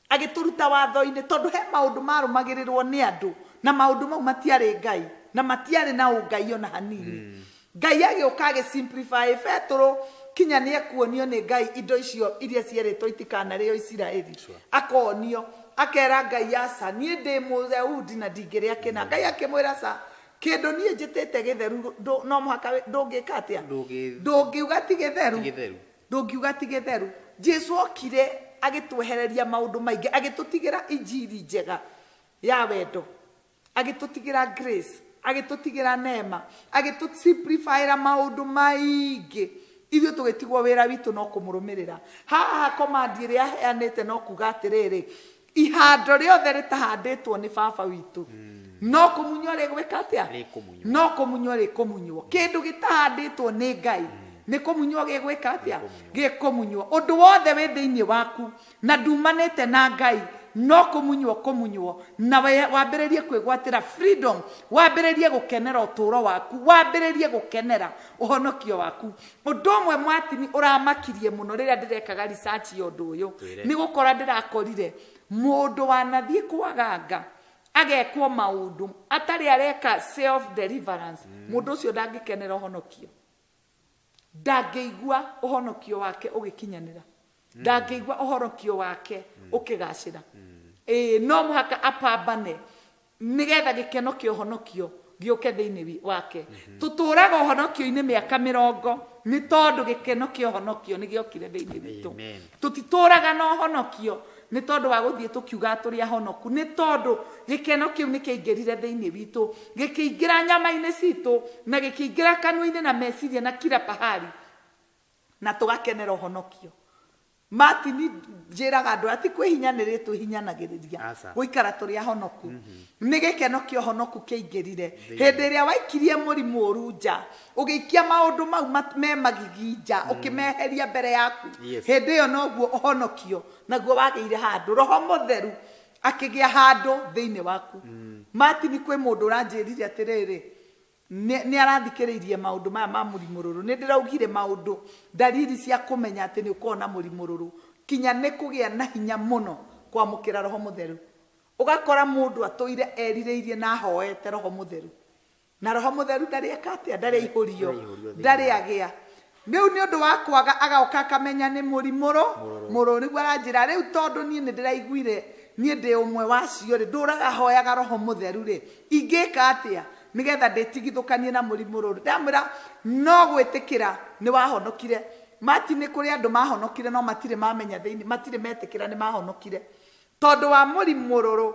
agituruta watho-ini tondu he maundu marumagirirwo ni andu na maundu mau matiari ngai na matiari na ungai ona hanini ngai agioka simplify Petro kinya ni ekuonio ni ngai indo icio iria cieretwo itikana rio Isiraeli akonio akera ngai asa nie ndi Muyahudi na ndingiria kina ngai akimwira sa kindu nie njitite githeru no muhaka ndungika atia ndungiuga ti githeru Jesu okire agitwehereria maundu maingi agitutigira injiri njega ya wendo agitutigira grace agitutigira neema agitusimplifyira maundu maingi ithio tugitigwo wira witu no kumurumirira haha command iria aheanite no kuga atiriri ihando riothe ritahanditwo ni baba witu no kumunywa rigwika atia no kumunywa rikumunywo kindu gitahanditwo ni ngai ni kumunywa gigwika atia gikumunywo undu wothe wi thiini waku na ndumanite na ngai no kumunywo na wambiririe kwigwatira freedom wambiririe gukenera uturo waku wambiririe gukenera uhonokio waku undu umwe mwatini uramakirie muno riria ndirekaga research ya undu uyu ni gukora ndirakorire mundu wanathie kwaganga agekwo maundu atari areka self deliverance mundu ucio ndangikenera uhonokio ndangĩigua ũhonokio wake ũgĩkinyanĩra ndangĩigua ũhonokio wake ũkĩgacĩra no mũhaka apambane nĩgetha gĩkeno kĩa ũhonokio gĩũke thĩinĩ wake tũtũũraga ũhonokio-inĩ mĩaka 40 nĩ tondũ gĩkeno kĩa ũhonokio nĩ gĩokire thĩinĩ witũ tũtitũũraga na ũhonokio nĩ tondũ wa gũthiĩ tũkiuga tũrĩ ahonoku nĩ tondũ gĩkeno kĩu nĩ kĩaingĩrire thĩinĩ witũ gĩkĩingĩra nyama-inĩ citũ na gĩkĩingĩra kanua-inĩ na meciria na kila pahali na tũgakenera ũhonokio Martin njĩraga andũ ati kwĩhinyanĩrĩtwo hinyanagĩrĩria gũikara tũrĩ ahonoku nĩ gĩkeno kĩa ũhonoku kĩaingĩrire hĩndĩ ĩrĩa waikirie mũrimũ ũru nja ũgĩikia maũndũ mau me magigi nja ũkĩmeheria mbere yaku hĩndĩ ĩyo noguo ũhonokio naguo wagĩire handũ roho mũtheru akĩgĩa handũ thĩinĩ waku Martin kwĩ mũndũ ũranjĩrire atĩrĩrĩ ni arathikĩrĩirie maundu maya ma mũrimũ rũrũ nĩ ndĩraugire maundu dalili cia kũmenya atĩ nĩ ũkorwo na mũrimũ rũrũ kinya nĩ kũgĩa na hinya mũno kwamũkĩra roho mũtheru ũgakora mũndũ atũire erirĩirie na hoete roho mũtheru na roho mũtheru ndarĩ eka atĩa ndarĩ ihũrio ndarĩ agĩa rĩu nĩ ũndũ wa kwaga agoka akamenya nĩ mũrimũ rũrũ nĩguo aranjĩra rĩu tondũ niĩ nĩ ndĩraiguire niĩ ndĩ ũmwe wacio rĩ ndũraga hoyaga roho mũtheru rĩ ingĩka atĩa nigetha ndetigithukanie na mũrimũ rũrũ ndamwĩra no gwĩtĩkĩra nĩ wahonokire Martin nĩ kũrĩ andũ mahonokire no matirĩ mamenya thĩinĩ matirĩ metĩkĩra nĩ mahonokire tondũ wa mũrimũ rũrũ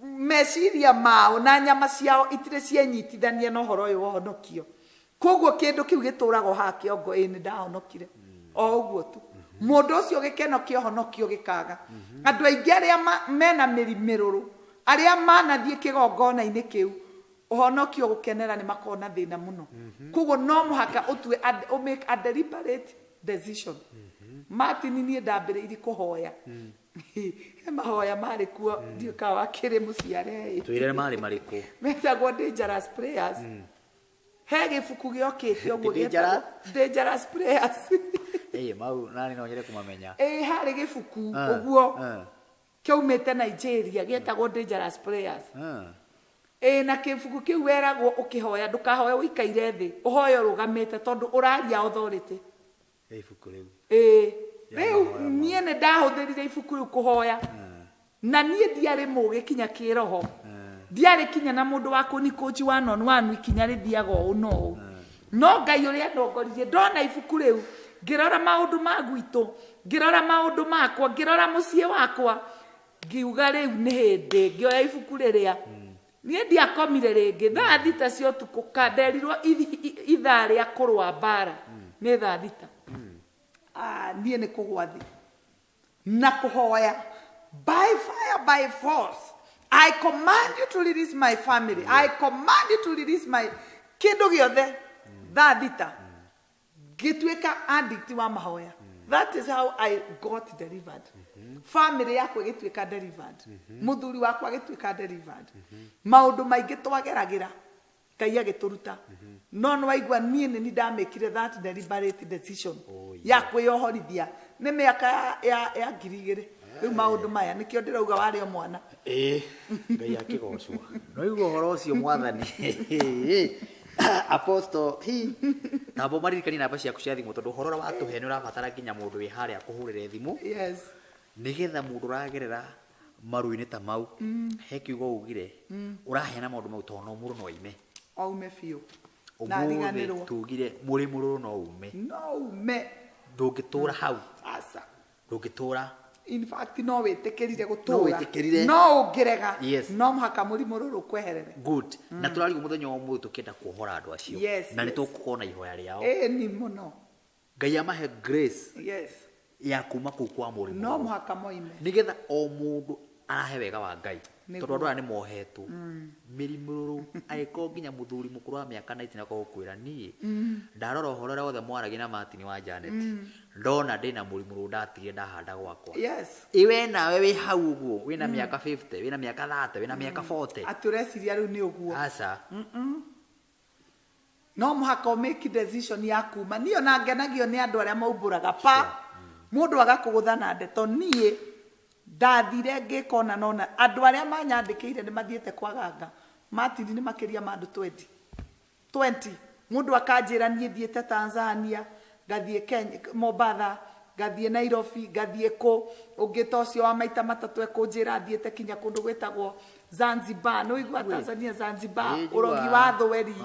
meciria mao na nyama ciao itirĩ cienyitithania na ũhoro ũyũ wa ũhonokio koguo kĩndũ kĩu gĩtũraga ha kĩongo nĩ ndahonokire o ũguo tu mũndũ ũcio gĩkeno kĩa ũhonokio gĩkaga andũ aingĩ arĩa mena mĩrimũ rũrũ arĩa manathiĩ kĩgongona-inĩ kĩu Ohonokio gukenera ni makona thina muno. Kugo no muhaka utwe make a deliberate decision. Martin ni ndambire iri kuhoya. Mahoya mari kuo ndio ka wakire muciare. Twire mari mariko. Metagwo dangerous prayers. Hege fuku giokite oguo dangerous prayers. Mau nani no nyere kumamenya. Hari gifuku oguo. Kiumete Nigeria gietagwo dangerous prayers. Na kifuku kiu weragwo ukihoya ndukahoya uikaire thi. Uhoyo rugamite tondu uraria authority. Ifuku riu. Riu nie ne ndahuthirire ifuku riu kuhoya. Na nie ndiari muge kinya kiroho. Ndiari kinya na mundu wako ni coach one on one ikinya rithiaga uno. No Ngai uria ndongoririe ndona ifuku riu ngirora maundu ma gwitu ngirora maundu makwa ngirora mucie wakwa ngiuga riu ni hindi ngioya ifuku riria nie ndiakomire ringi thaa thita cio tuku kanderirwo ithaa ria kurwa mbara ni thaa thita nie ni kugwa thi na kuhoya by fire by force. I command you to release my family. I command you to release my kindu giothe thaa thita gitweka addict wa mahoya. That is how I got delivered. Family yakwa gitweka delivered. Muthuri wakwa gitweka delivered. Maundu maingi twageragira Ngai agituruta. No no waigua nie ni ndamekire that deliberate decision ya kwiyohorithia ni miaka ya ngirigire. Riu maundu maya nikio ndirauga wari o mwana. Ngai akigocwo. No igwo horo ucio mwathani. Apostle nabo maririkani namba ciaku cia thimu tondu horora watuhe ni urabatara nginya mundu wi haria kuhurire thimu. Yes. Nigetha mundu ragerera maruini ta mau he kiugo ugire urahena maundu mau tono muru no ime. Aume fiu. Na riganirwo. Tugire muri muru no ume. No ume. Ndungitura hau. Asa. Ndungitura. In fact no wetekerire gutura. No wetekerire. No ungirega. Yes. No muhaka muri mururu kweherere. Good. Na turari umuthenya wa mu tukienda kuhora andu acio. Yes. Na nitukukona ihoya riao. Ni muno. Ngai amahe grace. Yes. Ya kuma ku kwa muri. No muhaka moime. Nigetha o mundu arahe wega wa Ngai. Tondu andu aya ni mohetwo. Mirimuru aiko nginya muthuri mukuru wa miaka 90 nako gukwira nie. Ndarora horora wothe mwaragi na Martin wa Janet. Ndona ndina murimuru ndatige ndahanda gwakwa. Yes. Iwe nawe wi hau uguo wina miaka 50 wina miaka 30 wina miaka 40. Atureciria riu ni uguo. Asa. No muhaka make decision ya kuma. Niyo na ngenagio ni andu aria maumburaga pa. Mundu agakugutha na ndeto nie ndathire ngikona nona andu aria manyandikire ni mathiete kwaganga. Martin ni makiria mandu 20 mundu akanjira nie thiete Tanzania gathie Kenya Mombasa gathie Nairobi gathie ko ungita ucio wa maita matatu ekunjira thiete kinya kundu gwetagwo Zanzibar no igwa Tanzania Zanzibar urogi wa thweri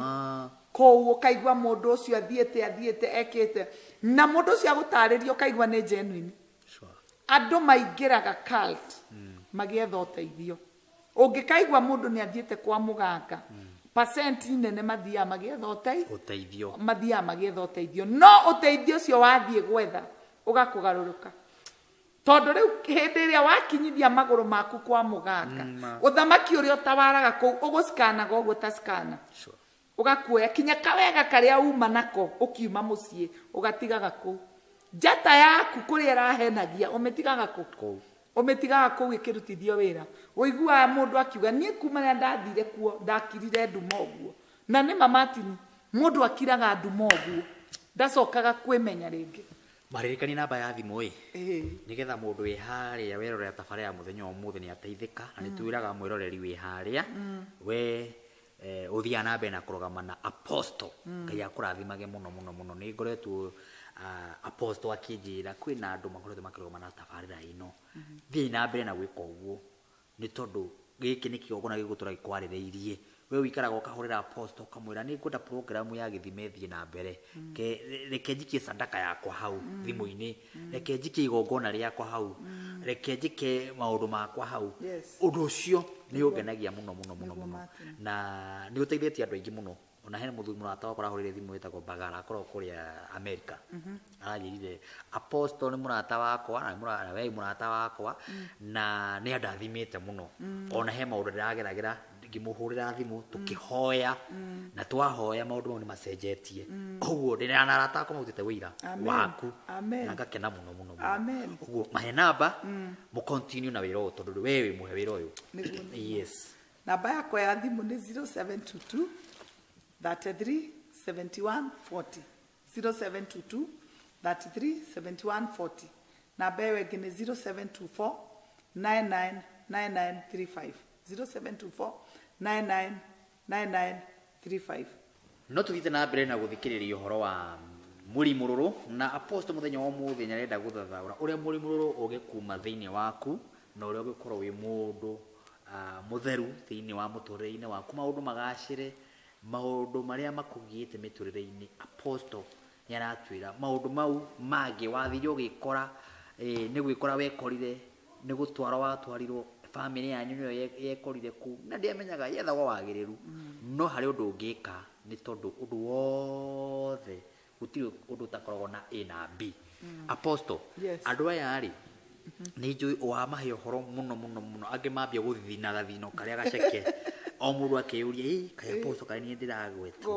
ko ukaigwa mundu ucio athiete ekete na mundu ucio agutaririo kaigwa ni genuine. Andu maingiraga cult magietha uteithio ungikaigwa mundu ni athiete kwa muganga percent nene mathia magietha uteithio mathia magietha uteithio no uteithio cio wathie gwetha ugakugaruruka tondu riu hindi ria wakinyithia maguru maku kwa muganga uthamaki uria utawaraga ku uguskana uguo ta skana ugakuoya kinya kawega karia uma nako ukiuma mucie ugatigaga ku njata yaku kuria rahenagia umetigaga ku umetigaga ku ikirutithio wira uigua mundu akiuga nie kuma na ndathire kuo ndakirire nduma uguo na ni Martin mundu akiraga nduma uguo ndacokaga kwimenya ringi. Maririkani namba ya thimu nigetha mundu wi haria werorera tabara ya muthenya umuthi ni ateithika na nitwiraga mwiroreri wi haria we uthia na mbere na kurugama na Apostle Ngai akurathimage muno ni ngoretwo Apostle akinjira kwina andu makoretwo makirugama na tabarira ino thii na mbere na gwika uguo ni tondu giki ni kiogona gigutura gikwaririirie we wikaraga ukahurira Apostle kamwira ni ngwenda program ya githime thii na mbere reke njikie sadaka yakwa hau thimu-ini reke njikie igongona riakwa hau reke njike maundu makwa hau undu ucio ni ungenagia muno na ni uteithĩtie andu aingi muno ona hena muthuri murata wakora hurire thimu wetagwo Bagara akorwo kuria America arajirire Apostle ni murata wakwa na we murata wakwa na ni andathimite muno ona he maundu ndageragira ngimuhurira thimu tukihoya na twahoya maundu mau ni macenjetie oguo ndina na arata akwa mautite wira waku na ngakena muno muno oguo mahe namba mu continue na wira uyu tondu wewe muhe wira uyu yes namba yakwa ya thimu ni 0722 33 71 40 0722 33 71 40 namba yewe ngine 0724 999935 0724 999935 no tuthite na mbere na guthikiriria uhoro wa murimururu na apostle muthenya wa muthi nyarenda guthathaura uria murimururu ugikuma thiini waku na uria ugikorwo wi mundu mutheru thiini wa muturire-ini waku maundu magacire maundu maria makugiite miturire-ini apostle yaratwira maundu mau mangi wathire ugikora ni gwikora wekorire ni gutwara watwarirwo family yanyu niyo yekorire ku na ndiamenyaga yethagwo wagiriru no hari undu ungika ni tondu undu wothe gutiri undu takoragwo na A na B apostle andu aya ari ni njui wa mahe uhoro muno muno muno angi mambia guthina gathino karia gaceke o mundu akiyuria kaya apostle kaya ni ndiragweta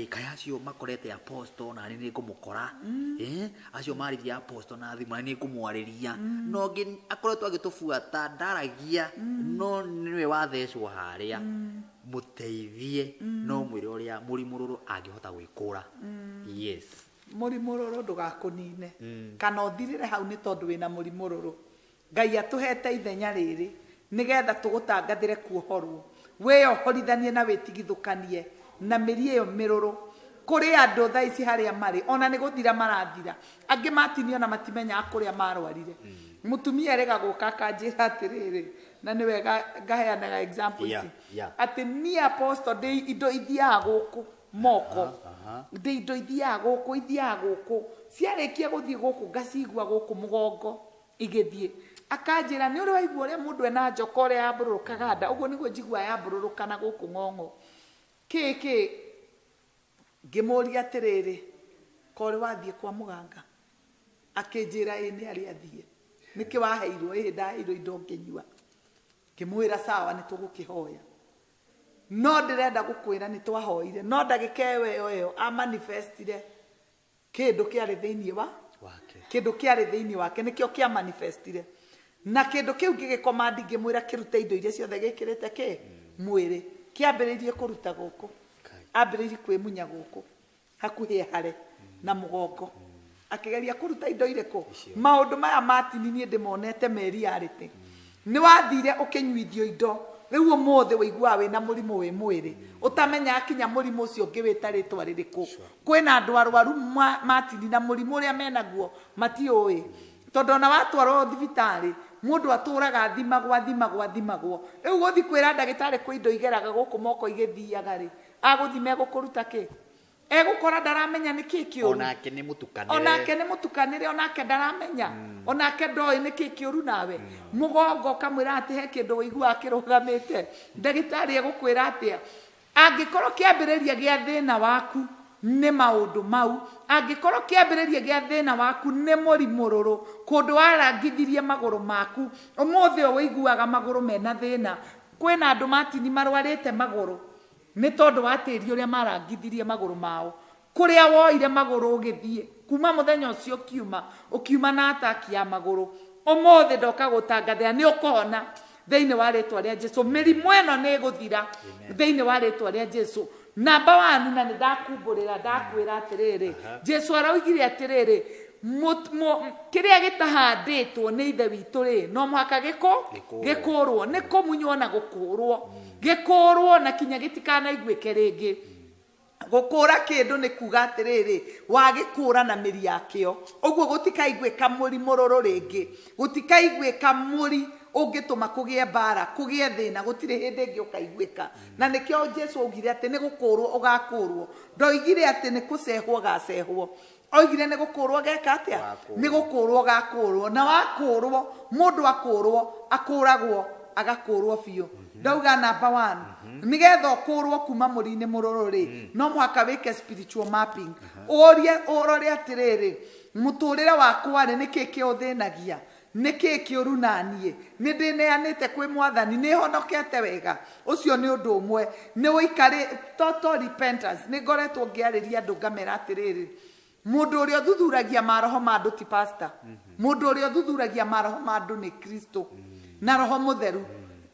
kaya acio makorete apostle na ni ngumukora acio marithia apostle na thima ni ngumwariria no ngi akoretwo agitufuata ndaragia no niwe wathecwo haria muteithie no mwire uria murimururu angihota gwikura yes murimururu ndugakunine kana uthirire hau ni tondu wina murimururu Ngai atuhete ithenya riri nigetha tugutangathire kuohorwo weyohorithanie na witigithukanie na miri iyo miruru kuri andu thaa ici haria mari ona ni guthira marathira angi matinio na matimenya kuria marwarire mutumia rega guka akanjira atiriri na ni wega ngaheanaga example ici ati ni apostle de indo ithiaga guku moko de indo ithiaga guku ciarikia guthie guku ngacigua guku mugongo igithie akanjira ni uri waigua uria mundu ena njokore ya mbururukaga nda uguo niguo njigua ya mbururuka na guku ng'ong'o kiki ngimuria atiriri kore wathie kwa muganga akinjira ni ari athie niki waheirwo ndaheirwo indo nginyua ngimwira sawa ni tugukihoya no ndirenda gukwira ni twahoire no ndagika yo a manifestire kindu kiari thiini wake kindu kiari thiini wake nikio kia manifestire na kindu kiu gigikomandi ngimwira kirute indo iria ciothe gikirite ki mwiri kiambiririe kuruta guku ambiririe kwimunya guku hakuhi hare na mugongo akigeria kuruta indo iriku maundu maya matini ni ndimonete meri arite ni wathire ukinyuithio indo riu mothe waigua we na murimu we mwiri utamenya akinya murimu ucio ngiwita ritwa ririku kwina andu arwaru matini na murimu uria menaguo matioi tondu na watwarwo thibitari mundu aturaga thimagwo riu guthi kwira ndagitari kwi indo igeraga guku moko igithiaga ri aguthime gukuruta ki egukora ndaramenya niki kiuru onake ni mutukanire onake ndaramenya onake ndoi niki kiuru nawe mugongo kamwira ati he kindu waigua akirugamite ndagitari egukwira atia angikorwo kiambiriria gia thina waku ni maundu mau angikorwo kiambiriria gia thina waku ni murimururu kundu warangithirie maguru maku umuthi waiguaga maguru mena thina kwina andu matini marwarite maguru ni tondu watiri uria marangithirie maguru mao kuria woire maguru ugithie kuma muthenya ucio ukiuma na ataki ya maguru umuthi ndoka gutangathira ni ukuhona thiini wa ritwa ria Jesu mirimu eno ni guthira thiini wa ritwa ria Jesu namba 1 na ndakumburira ndakwira atiriri Jesu araugire atiriri kiria gitahanditwo ni ithe witu ri no muhaka gikurwo ni kumunywo na gikurwo na kinya gitikana igwike ringi gukura kindu ni kuga atiriri wagikura na miri yakio uguo gutikaigwika muri mururu ringi gutikaigwika muri ungituma kugie bara kugie thina gutire hindi ngi ukaigwika na nikio Jesu augire ati ni gukurwo ugakurwo ndoigire ati ni kusehwo gacehwo oigire ni gukurwo geka atia ni gukurwo gakurwo na wakurwo mundu akurwo akuragwo agakurwo biu ndauga namba 1 nigetha ukurwo kuma muri-ini mururu ri no mwaka wike spiritual mapping urore atiriri muturire wakwa ri niki kiuthinagia niki kiuru nanie ni ndineanite kwi mwathani ni honokete wega ucio ni undu umwe ni uikari total repentance ni ngoretwo ngiariria andu ngamera atiriri mundu uria thuthuragia maroho ma andu ti pastor mundu uria thuthuragia maroho ma andu ni Kristo na roho mutheru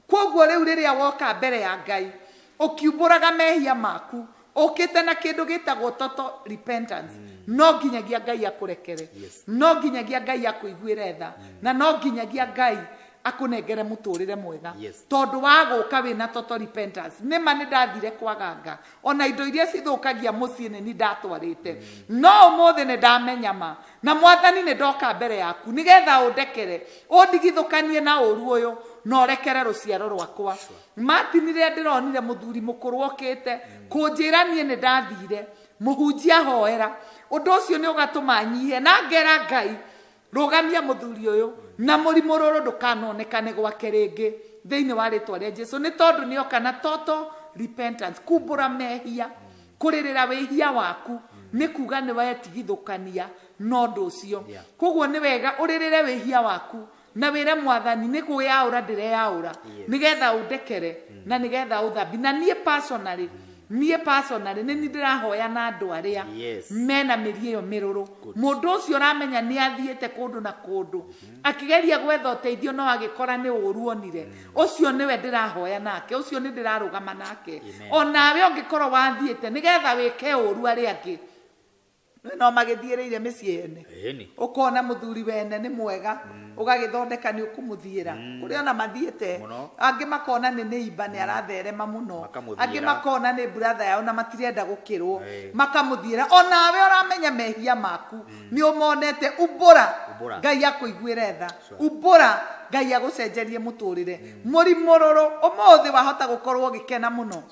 koguo riu riria woka mbere ya Ngai ukiumburaga mehia maku okite na kindu gitagwo total repentance no nginyagia Ngai akurekere no nginyagia Ngai akuiguire tha na no nginyagia Ngai akunengere muturire mwega tondu wa guka wina total repentance nima ni ndathire kwaganga ona indo iria cithukagia mucii ni ndatwarite no mothe ni ndamenya ma na mwathani ni ndoka mbere yaku nigetha undekere undigithukanie na uru uyu no rekere ruciaro rwakwa matinire ndironire muthuri mukuru okite kunjiranie ni ndathire muhunjia hoera undu ucio ni ugatuma nyihie na ngera Ngai rugamia muthuri uyu na murimu ruru ndukanonekane gwake ringi thiini wa ritwa ria Jesu ni tondu ni okana total repentance kumbura mehia kuririra wihia waku ni kuga ni wetigithukania no ndu ucio koguo ni wega uririre wihia waku na wire mwathani ni kuyaura ndireyaura nigetha undekere na nigetha uthambi na nie personally ni ndirahoya na andu aria mena mirie yo miruru mundu ucio ramenya ni athiete kundu na kundu akigeria gwetha uteithio no agikora ni uruonire ucio niwe ndirahoya nake ucio ni ndirarugama nake onawe ungikorwo wathiete nigetha wike uru aria angi no magithiereire micii ene ukona muthuri wene ni mwega ugagithondeka ni ukumuthiira kuri ona mathiete angi makona ni neiba ni aratherema muno angi makona ni brother yao na matirenda gukirwo makamuthiira onawe uramenya mehia maku ni umonete ubura Ngai akuiguire tha ubura Ngai agucenjerie muturire murimururu umuthi wahota gukorwo gikena muno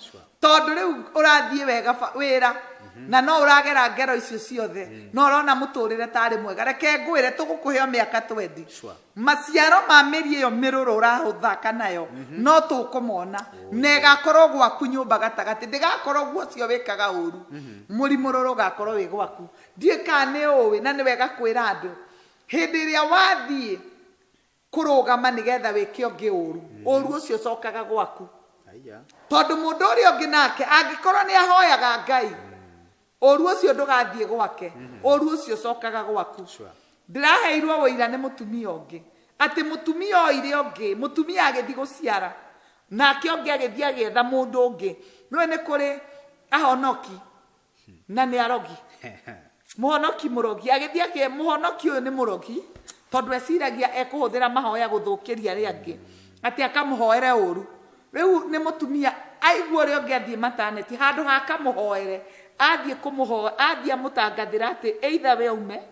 tondu riu urathie wega wira na no uragera ngero icio ciothe no rona muturire tari mwega reke ngwire tugukuheo miaka 20 maciaro ma mirie yo miruru urahuthaka nayo no tukumona nega korwo gwaku nyumba gatagati ndigakorwo guocio wikaga uru murimururu gakorwo wi gwaku ndie kane uwi na ni wega kwira andu hindi iria wathie kurugama nigetha wike ongi uru ucio cokaga gwaku tondu mundu uria ongi nake angikorwo ni ahoyaga Ngai oru ucio ndugathie gwake oru ucio cokaga gwaku ndiraheirwo wira ni mutumia ongi ati mutumia oire ongi mutumia agethi guciara nake ongi agethi agetha mundu ongi no ni kuri ahonoki na ni arogi muhonoki murogi agethi ake muhonoki uyu ni murogi tondu eciragia ekuhuthira mahoya guthukiria aria angi ati akamuhoere uru riu ni mutumia aigua ri ongi athie mataneti handu hakamuhoere athie kumuhoa athie mutangathira ati either we ume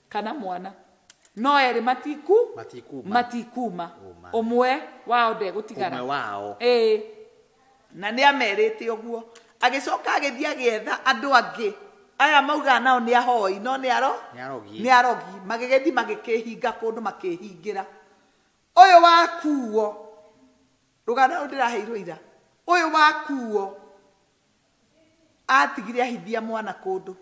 kana mwana no eri matikuma umwe wao ndegutigara umwe wao na ni amerite uguo agicoka agithia agietha andu angi aya mauga nao ni ahoi no ni arogi magigethi magikihinga kundu makihingira uyu wakuo rugana ndiraheirwo ira uyu wakuo atigire ahithia mwana kundu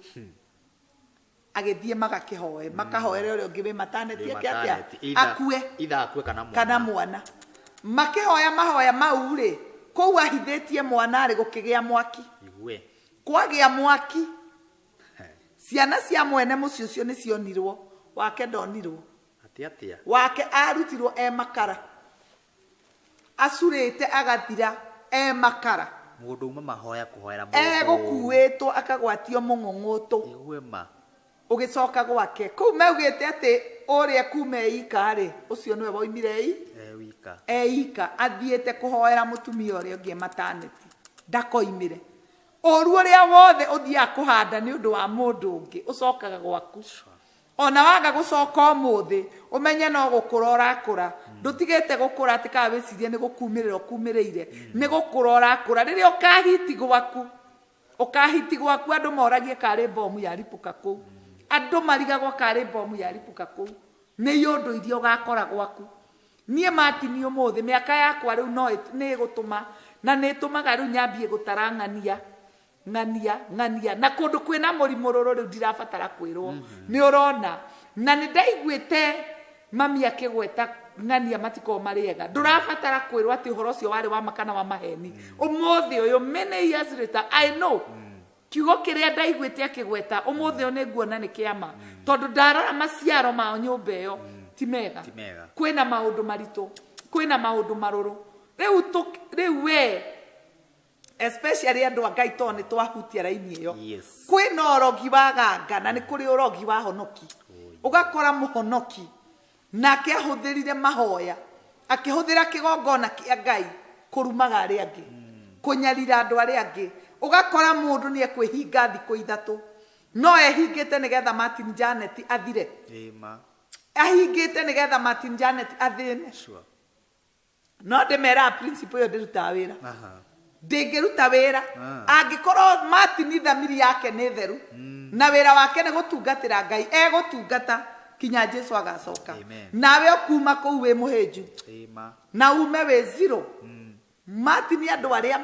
agithie magakihoe makahoere uri ungi wi mataneti akia akue itha akue kana mwana makihoya mahoya mau ri kou ahithitie mwana ri gukigia mwaki igwe kwagia mwaki ciana cia mwene muci ucio ni cionirwo wake ndonirwo atia wake arutirwo makara asurite agathira makara mundu uma mahoya kuhoera mundu gukuitwo akagwatio mung'ung'utu igwe ma ugicoka gwake kou meugite ati uria kume ikari ucio niwe woimire wika athiete kuhoera mutumia uria ungi mataneti ndakoimire oru uria wothe uthia kuhanda ni undu wa mundu ungi ucokaga gwaku ona wanga gucoka umuthi umenye no gukura urakura ndutigete gukura atika wicirie ni gukumirira ukumirire ni gukura urakura riria ukahiti gwaku andu moragie kari bomu yaripuka ku andu marigagwo kari bomu yaripuka ku ni yundu iria ugakora gwaku nie matini umuthi miaka yakwa riu no ni gutuma na ni tumaga riu nyambie gutarangania ngania na kundu kwina murimururu riu ndirabatara kwirwo ni urona na ni ndaiguite mami akigweta ng'ania matiko mariega ndurabatara kwirwo ati horo cio wari wa makana wa maheni umuthi uyu many years later I know kiugo kiria ndaiguite akigweta umuthi uyu niguona ni kiama tondu ndarora maciaro ma nyumba iyo ti mega kwina maundu maritu kwina maundu maruru riu we especially andu a Ngai toni twahutia raini iyo kwina orogi wa ganga na ni kuri orogi wa honoki ugakora muhonoki nake ahuthirire mahoya akihuthira kigongona kia Ngai kurumaga ari angi kunyarira andu ari angi ugakora mundu ni ekwihinga thiku ithatu no ehingite nigetha Martin Janet athire ahingite nigetha Martin Janet athine no ndimera principle yo ndiruta wira ndingiruta wira angikorwo Martin thamiri yake ni theru na wira wake ni gutungatira Ngai egutungata kinya Jesu agacoka nawe okuma kou we muhenju na ume we zero Martin andu aria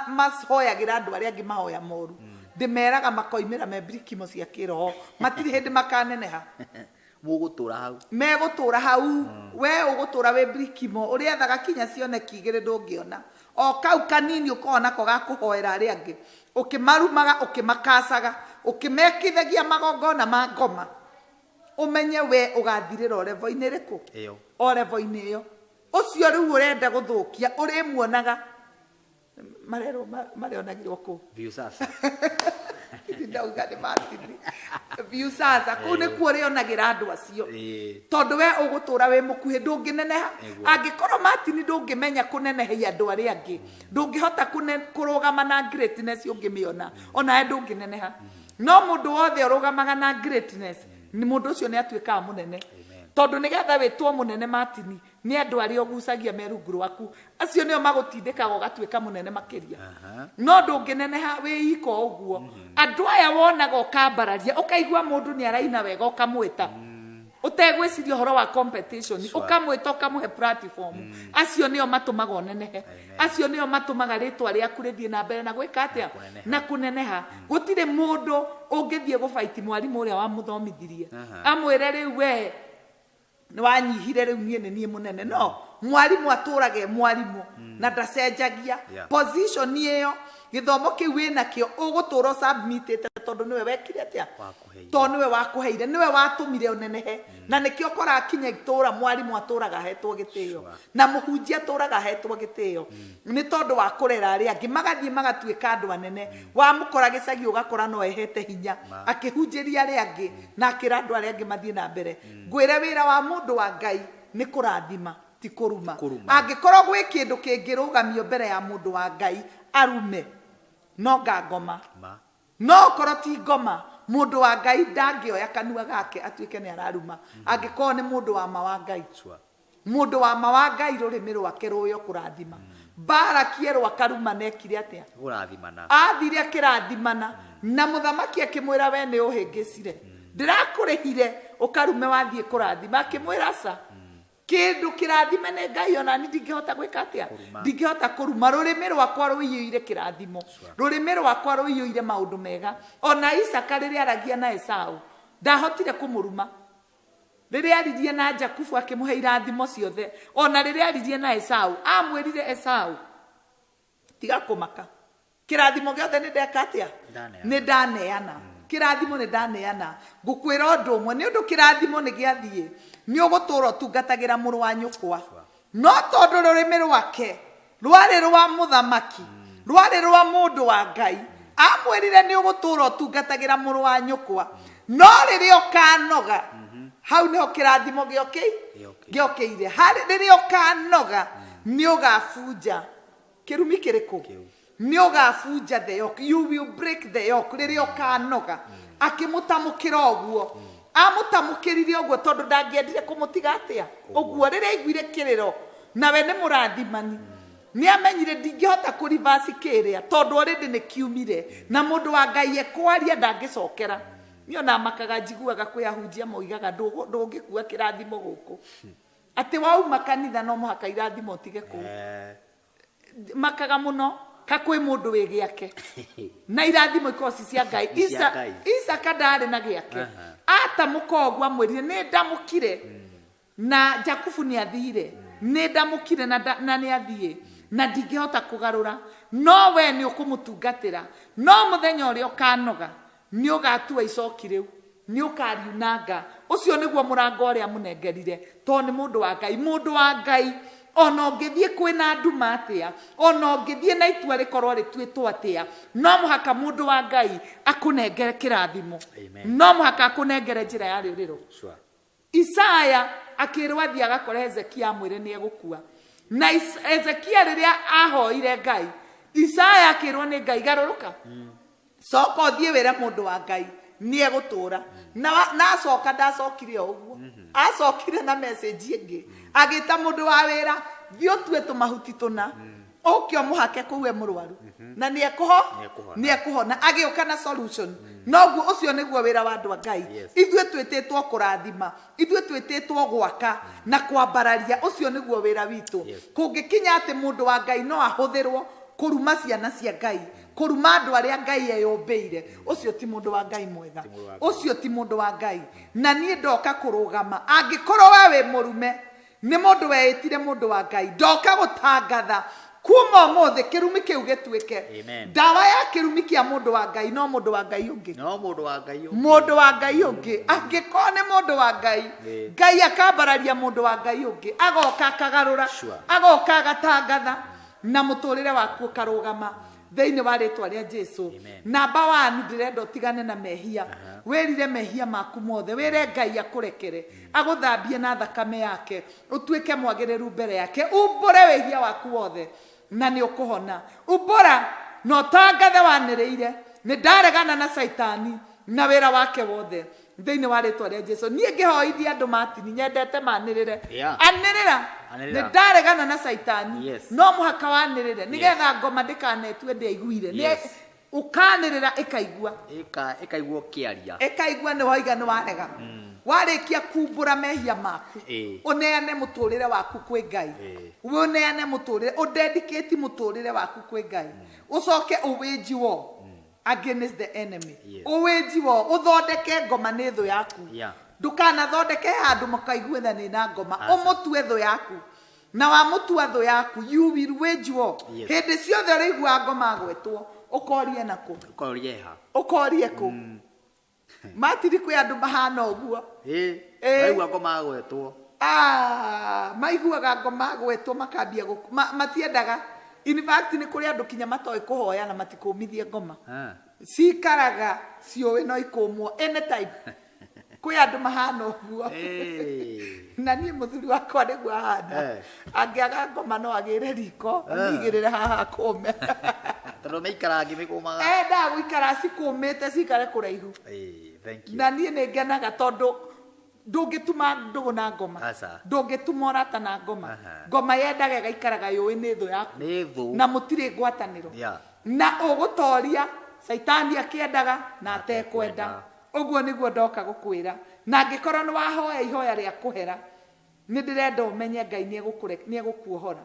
mahoyagira andu aria angi mahoya moru ndimeraga makoimira mebrikimo cia kiroho matiri hindi makaneneha megutura hau we ugutura we brikimo uria thaga kinya cione kigire ndungiona o kau kanini ukona ko gakuhoera ari angi ukimarumaga ukimakacaga ukimekithagia magongona ma ngoma umenye we ugathirira orevo-ini riku orevo-ini iyo ucio riu urenda guthukia uri muonaga marero marionagirwo ku view sasa ndauga ni Martin view sasa kune kuorionagira andu acio tondu we ugutura we mukuhi ndungineneha angikorwo Martin ndungimenya kunenehia andu aria angi ndungihota kurugama na greatness ungimiona ona ndungineneha no mundu wothe urugamaga na greatness ni mundu ucio ni atuikaga munene tondu nigetha witwo munene Martin ni andu aria ugucagia merungu rwaku acio nio magutindikaga ugatuika munene makiria no ndungineneha wi iko uguo andu aya wonaga ukambararia ukaigua mundu ni araina wega ukamwita utegwiciria horo wa competition ukamwita ukamuhe platform acio nio matumaga onenehe acio nio matumaga ritwa riaku rithie na mbere na gwika atia na kuneneha gutire mundu ungithie gufight mwarimu uria wa muthomithirie amwire riu we ni wanyihire riu nie munene no mwarimu aturage mwarimu na ndacenjagia position iyo githomo kiu wina kio ugutura submitted tondu niwe wekire atia tondu niwe wakuheire niwe watumire onenehe na nikio kora kinya itura mwarimu aturaga hetwo gitio na muhunjia aturaga hetwo gitio ni tondu wa kurera ari angi magathie magatuika andu anene wa mukora gicagi ugakora no ehete hinya akihunjiria ari angi na akira andu ari angi mathie na mbere ngwire wira wa mundu wa Ngai ni kurathima ti kuruma angikorwo gwi kindu kingirugamio mbere ya mundu wa Ngai arume no ngoma no koroti ngoma mundu wa Ngai ndangioya kanua gake atuike ni araruma angikorwo ni mundu wa ma wa Ngai mundu wa ma wa Ngai rurimi rwake ruyo kurathima Barakie rwakaruma nekire atia kurathimana athire akirathimana na muthamaki akimwira we ni uhingicire ndirakurehire ukarume wathie kurathima akimwira sa kindu kirathime ne Ngai ona ni ndingihota gwika atia ndingihota kuruma rurimi rwakwa ruiyuire kirathimo rurimi rwakwa ruiyuire maundu mega ona Isaka riria aragia na Esau ndahotire kumuruma riria aririe na Jakubu akimuhe irathimo ciothe ona riria aririe na Esau amwirire Esau tiga kumaka kirathimo giothe ni ndeka atia ni ndaneana kirathimo ni ndaneana ngukwira undu umwe ni undu kirathimo ni giathie ni ugutura tungatagira muru wa nyukwa no tondu rurimi rwake rwari rwa muthamaki rwari rwa mundu wa Ngai amwirire ni ugutura tungatagira muru wa nyukwa no riria ukanoga hau niho kirathimo giokeire hari riria ukanoga ni ugafunja kirumi kiriku ni ugafunja the yoke you will break the yoke riria ukanoga akimutamukira oguo amutamukirire oguo tondu ndangiendire kumutiga atia oguo riria iguire kiriro nawe ni murathimani ni amenyire ndingihota kurivasi kiria tondu already ni kiumire na mundu wa Ngai ekwaria ndangicokera niona makaga njiguaga kwiyahunjia moigaga ndungikua kirathimo guku ati wauma kanitha no muhaka irathimo tige ku makaga muno kakwe mundu wi giake na irathimo ikosi cia Ngai Isaka ndari na giake ata mukogwa mwirire ni ndamukire na Jakubu ni athire ni ndamukire na ni athie na ndingehota kugarura no we ni ukumutungatira no muthenya uri ukanoga ni ugatua icoki riu ni ukariunanga ucio niguo murango uria munengerire to ni mundu wa Ngai ona ungithie kwina nduma atia ona ungithie na itua rikorwo rituitwo atia no muhaka mundu wa Ngai akunengere kirathimo no muhaka akunengere njira ya ririro Isaya akirwa thia agakora Hezekia mwire ni egukua na Hezekia riria ahoire Ngai Isaya akirwa ni Ngai garuruka soko thie wira mundu wa Ngai ni egutura na acoka ndacokire uguo acokire na message ingi agita mundu wa wira thio tue tumahuti tuna ukio muhake kuwe murwaru na ni ekuhona agioka na solution noguo ucio niguo wira wa andu a Ngai ithue twititwo kurathima ithue twititwo gwaka na kwambararia ucio niguo wira witu kungikinya ati mundu wa Ngai no ahuthirwo kuruma ciana cia Ngai kuruma andu aria Ngai eyombeire ucio ti mundu wa Ngai mwega ucio ti mundu wa Ngai na nie ndoka kurugama angikorwo we murume ni mundu weitire mundu wa Ngai ndoka gutangatha kuma mothe kirumi kiu gituike dawa ya kirumi kia mundu wa Ngai no mundu wa Ngai ungi mundu wa Ngai ungi angikone mundu wa Ngai Ngai akambararia mundu wa Ngai ungi agoka akagarura agoka agatangatha na muturire waku karugama theini wa ritwa ria Jesu namba 1 ndirenda utigane na mehia wirire mehia maku mothe wire Ngai akurekere aguthambie na thakame yake utuike mwagiriru mbere yake umbure wehia waku wothe na ni ukuhona umbura no tangathe waniriire ni ndaregana na Saitani na wira wake wothe theini wa ritwa ria Jesu nie ngihoithia andu matini nyendete manirire anirira ni ndaregana na Saitani no muhaka wanirire nigetha ngoma ndikanetue ndiaiguire ni ukanirira ikaigua ikaigua ni waiga ni warega warikia kumbura mehia maku uneane muturire waku kwi Ngai uneane muturire udedicate muturire waku kwi Ngai ucoke uwinjiwo against the enemy uwinjiwo uthondeke ngoma ni thu yaku ndukana thondeke handu mukaiguithani na ngoma umutue thu yaku na wa mutua thu yaku you will wage war hindi ciothe urigua ngoma gwetwo ukorie naku ukorie ku matiri kwi andu mahana uguo maigua ngoma gwetwo maiguaga ngoma gwetwo makambia matiendaga in fact ni kuri andu kinya matoi kuhoya na matikumithie ngoma cikaraga ciuwe no ikumwo anytime kwi andu mahana uguo na nie muthuri wakwa niguo ahana angiaga ngoma no agire riko nigirire haha kume tondu meikara ngimikumaga nda guikara cikumite cikare kuraihu na nie ningenaga tondu ndungituma ndugu na ngoma ndungituma orata na ngoma ngoma yendaga gaikaraga yuwi ni thu yaku na mutire ngwataniro na ugutoria Saitani akiendaga na atekwenda uguo niguo ndoka gukwira na ngikorwo ni wahoya ihoya ria kuhera ni ndirenda umenye Ngai ni egukuohora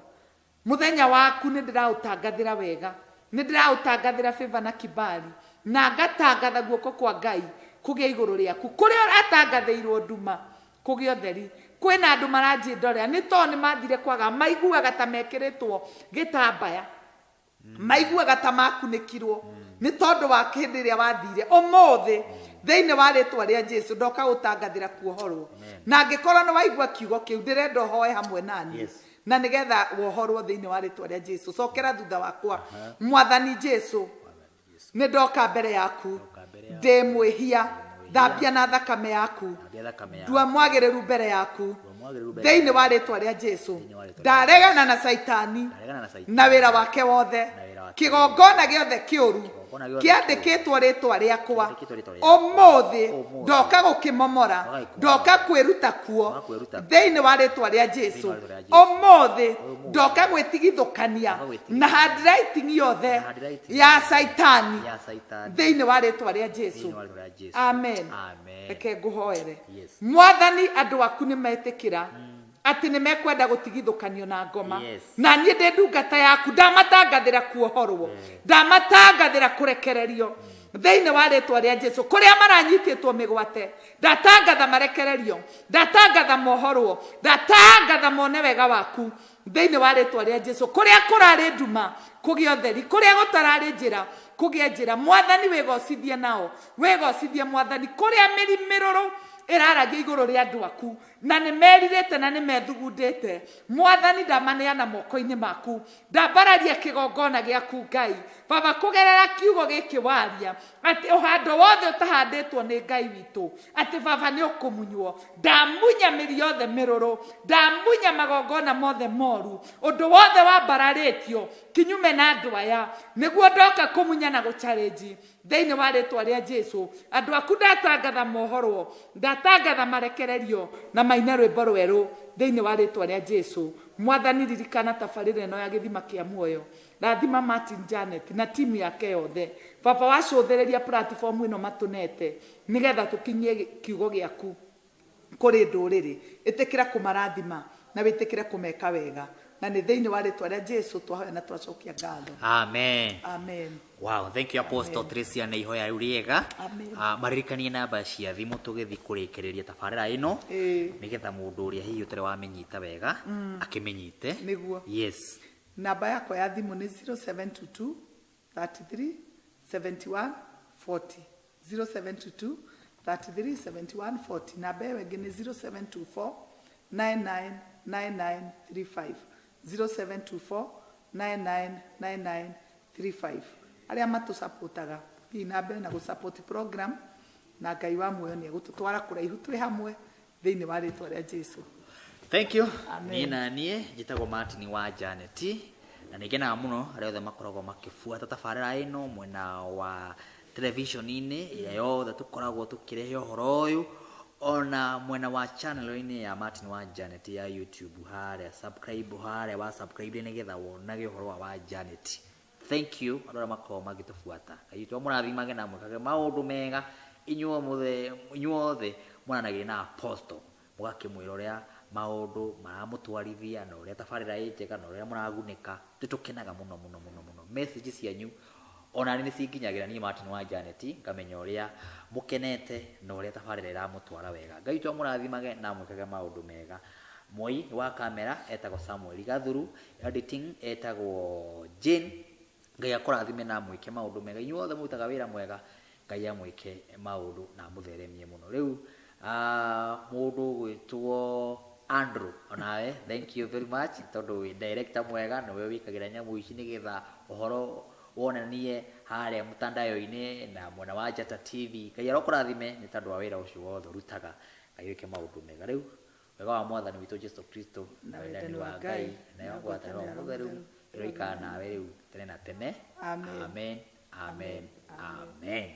muthenya waku ni ndirautangathira wega ni ndirautangathira favor na kibali na ngatangatha guoko kwa Ngai kugia iguru riaku kuria atangathirwo nduma kugia utheri kwina andu maranji ndorea ni to ni mathire kwaga maiguaga ta mekiritwo gitambaya maiguaga ta makunikirwo ni tondu wa kindi ria wathire umothe theini wa ritwa ria Jesu ndoka utangathira kuohorwo na ngikorwo ni waigua kiugo kiu ndirenda hoye hamwe nani na nigetha wohorwo theini wa ritwa ria Jesu cokera thutha wakwa mwathani Jesu ni ndoka mbere yaku ndi mwihia thambia na thakame yaku ndua mwagiriru mbere yaku theini wa ritwa ria Jesu ndaregana na Saitani na wira wake wothe kigongona giothe kiuru kiandikitwo ritwa riakwa umuthi ndoka gukimomora ndoka kwiruta kuo theini wa ritwa ria Jesu umuthi ndoka gwitigithukania na handwriting yothe ya Saitani theini wa ritwa ria Jesu amen eke nguhoere mwathani andu aku ni metikira ati ni mekwenda gutigithukanio na ngoma na nie ndi ndungata yaku ndamatangathira kuohorwo ndamatangathira kurekererio Theine wa ritwa ria Jesu kuria maranyititwo migwate ndatangatha marekererio ndatangatha mohorwo ndatangatha mone wega waku theine wa ritwa ria Jesu kuria kurari nduma kugia utheri kuria gutarari njira kugia njira mwathani wigocithie nao wigocithie mwathani kuria mirimiruru iraragia iguru ria andu aku na ni meririte na ni methugundite mwathani ndamaneana moko-ini maku ndambararia kigongona giaku Ngai baba kugerera kiugo giki waria ati uhando wothe utahanditwo ni Ngai witu ati baba ni ukumunywo ndamunya miri yothe miruru ndamunya magongona mothe moru undu wothe wambararitio kinyume na andu aya niguo ndoka kumunya na guchallenge theine wa ritwa ria Jesu andu aku ndatangatha mohorwo ndatangatha marekererio na maina rwimbo rweru theine wa ritwa ria Jesu mwathani ririkana tabarĩra ĩno ya gĩthima kĩa muoyo rathima Martin Janet na timu yake yothe baba wacuthĩrĩria platform ĩno matunete nigetha tukinyie kiugo gĩaku kũrĩ ndũrĩrĩ ĩtĩkĩra kũmarathima na wĩtĩkĩre kũmeka wega na nĩ thĩinĩ wa rĩtwa rĩa Jesu twahoya na twacokia ngatho amen amen. Wow, thank you Apostle Tricia na ihoya riega maririkanie namba cia thimu tugithi kurikireria tabarira ino nigetha mundu uria hihi utare wamenyita wega akimenyite niguo. Yes, namba yako ya thimu ni 0722 33 71 40 0722 33 71 40 namba yewe ni 0724 999935 0724 999935 aria matusupportaga hii na mbere na gusupport program na Ngai wa muoyo ni gututwara kuraihu twi hamwe thiini wa ritwa ria Jesu. Thank you. Nina nie njitagwo Martin wa Janet na nigena muno aria othe makoragwo makifuata tabarira ino mwena wa television-ini ira yothe tukoragwo tukirehe uhoro uyu ona mwena wa channel-ini ya Martin wa Janet ya YouTube haria subscribe haria wa subscribe nigetha wonage uhoro wa Janet. Thank you arora makao magitufuata kayitwa murathimage na mwekage maundu mega inyuothe mwananagira na apostle mugakimwira uria maundu maramutwarithia na uria tabarira ijega na uria muragunika tutukenaga muno message cianyu ona ni cinginyagira ni Martin wa Janet ngamenya uria mukenete na uria tabarira iramutwara wega ngaitwa murathimage na mwekage maundu mega. Moi wa kamera etagwo Samuel Gathuru, editing etagwo Jane. Ngai akorathime na mwike maundu mega inyuothe mutaga wira mwega Ngai amwike maundu na mutheremie muno. Riu mundu gwitwo Andrew onawe thank you very much tondu wi director mwega na we wikagira nyamu ici nigetha uhoro wonanie haria mutandao-ini na mwena wa Njata TV. Ngai arokorathime ni tondu wa wira ucio wothe rutaga Ngai wike maundu mega. Riu wega wa mwathani witu Jesu Kristo na wendani wa Ngai na yogwatana wa mutheru roikana we riu tene na tene. Amen. Amen. Amen.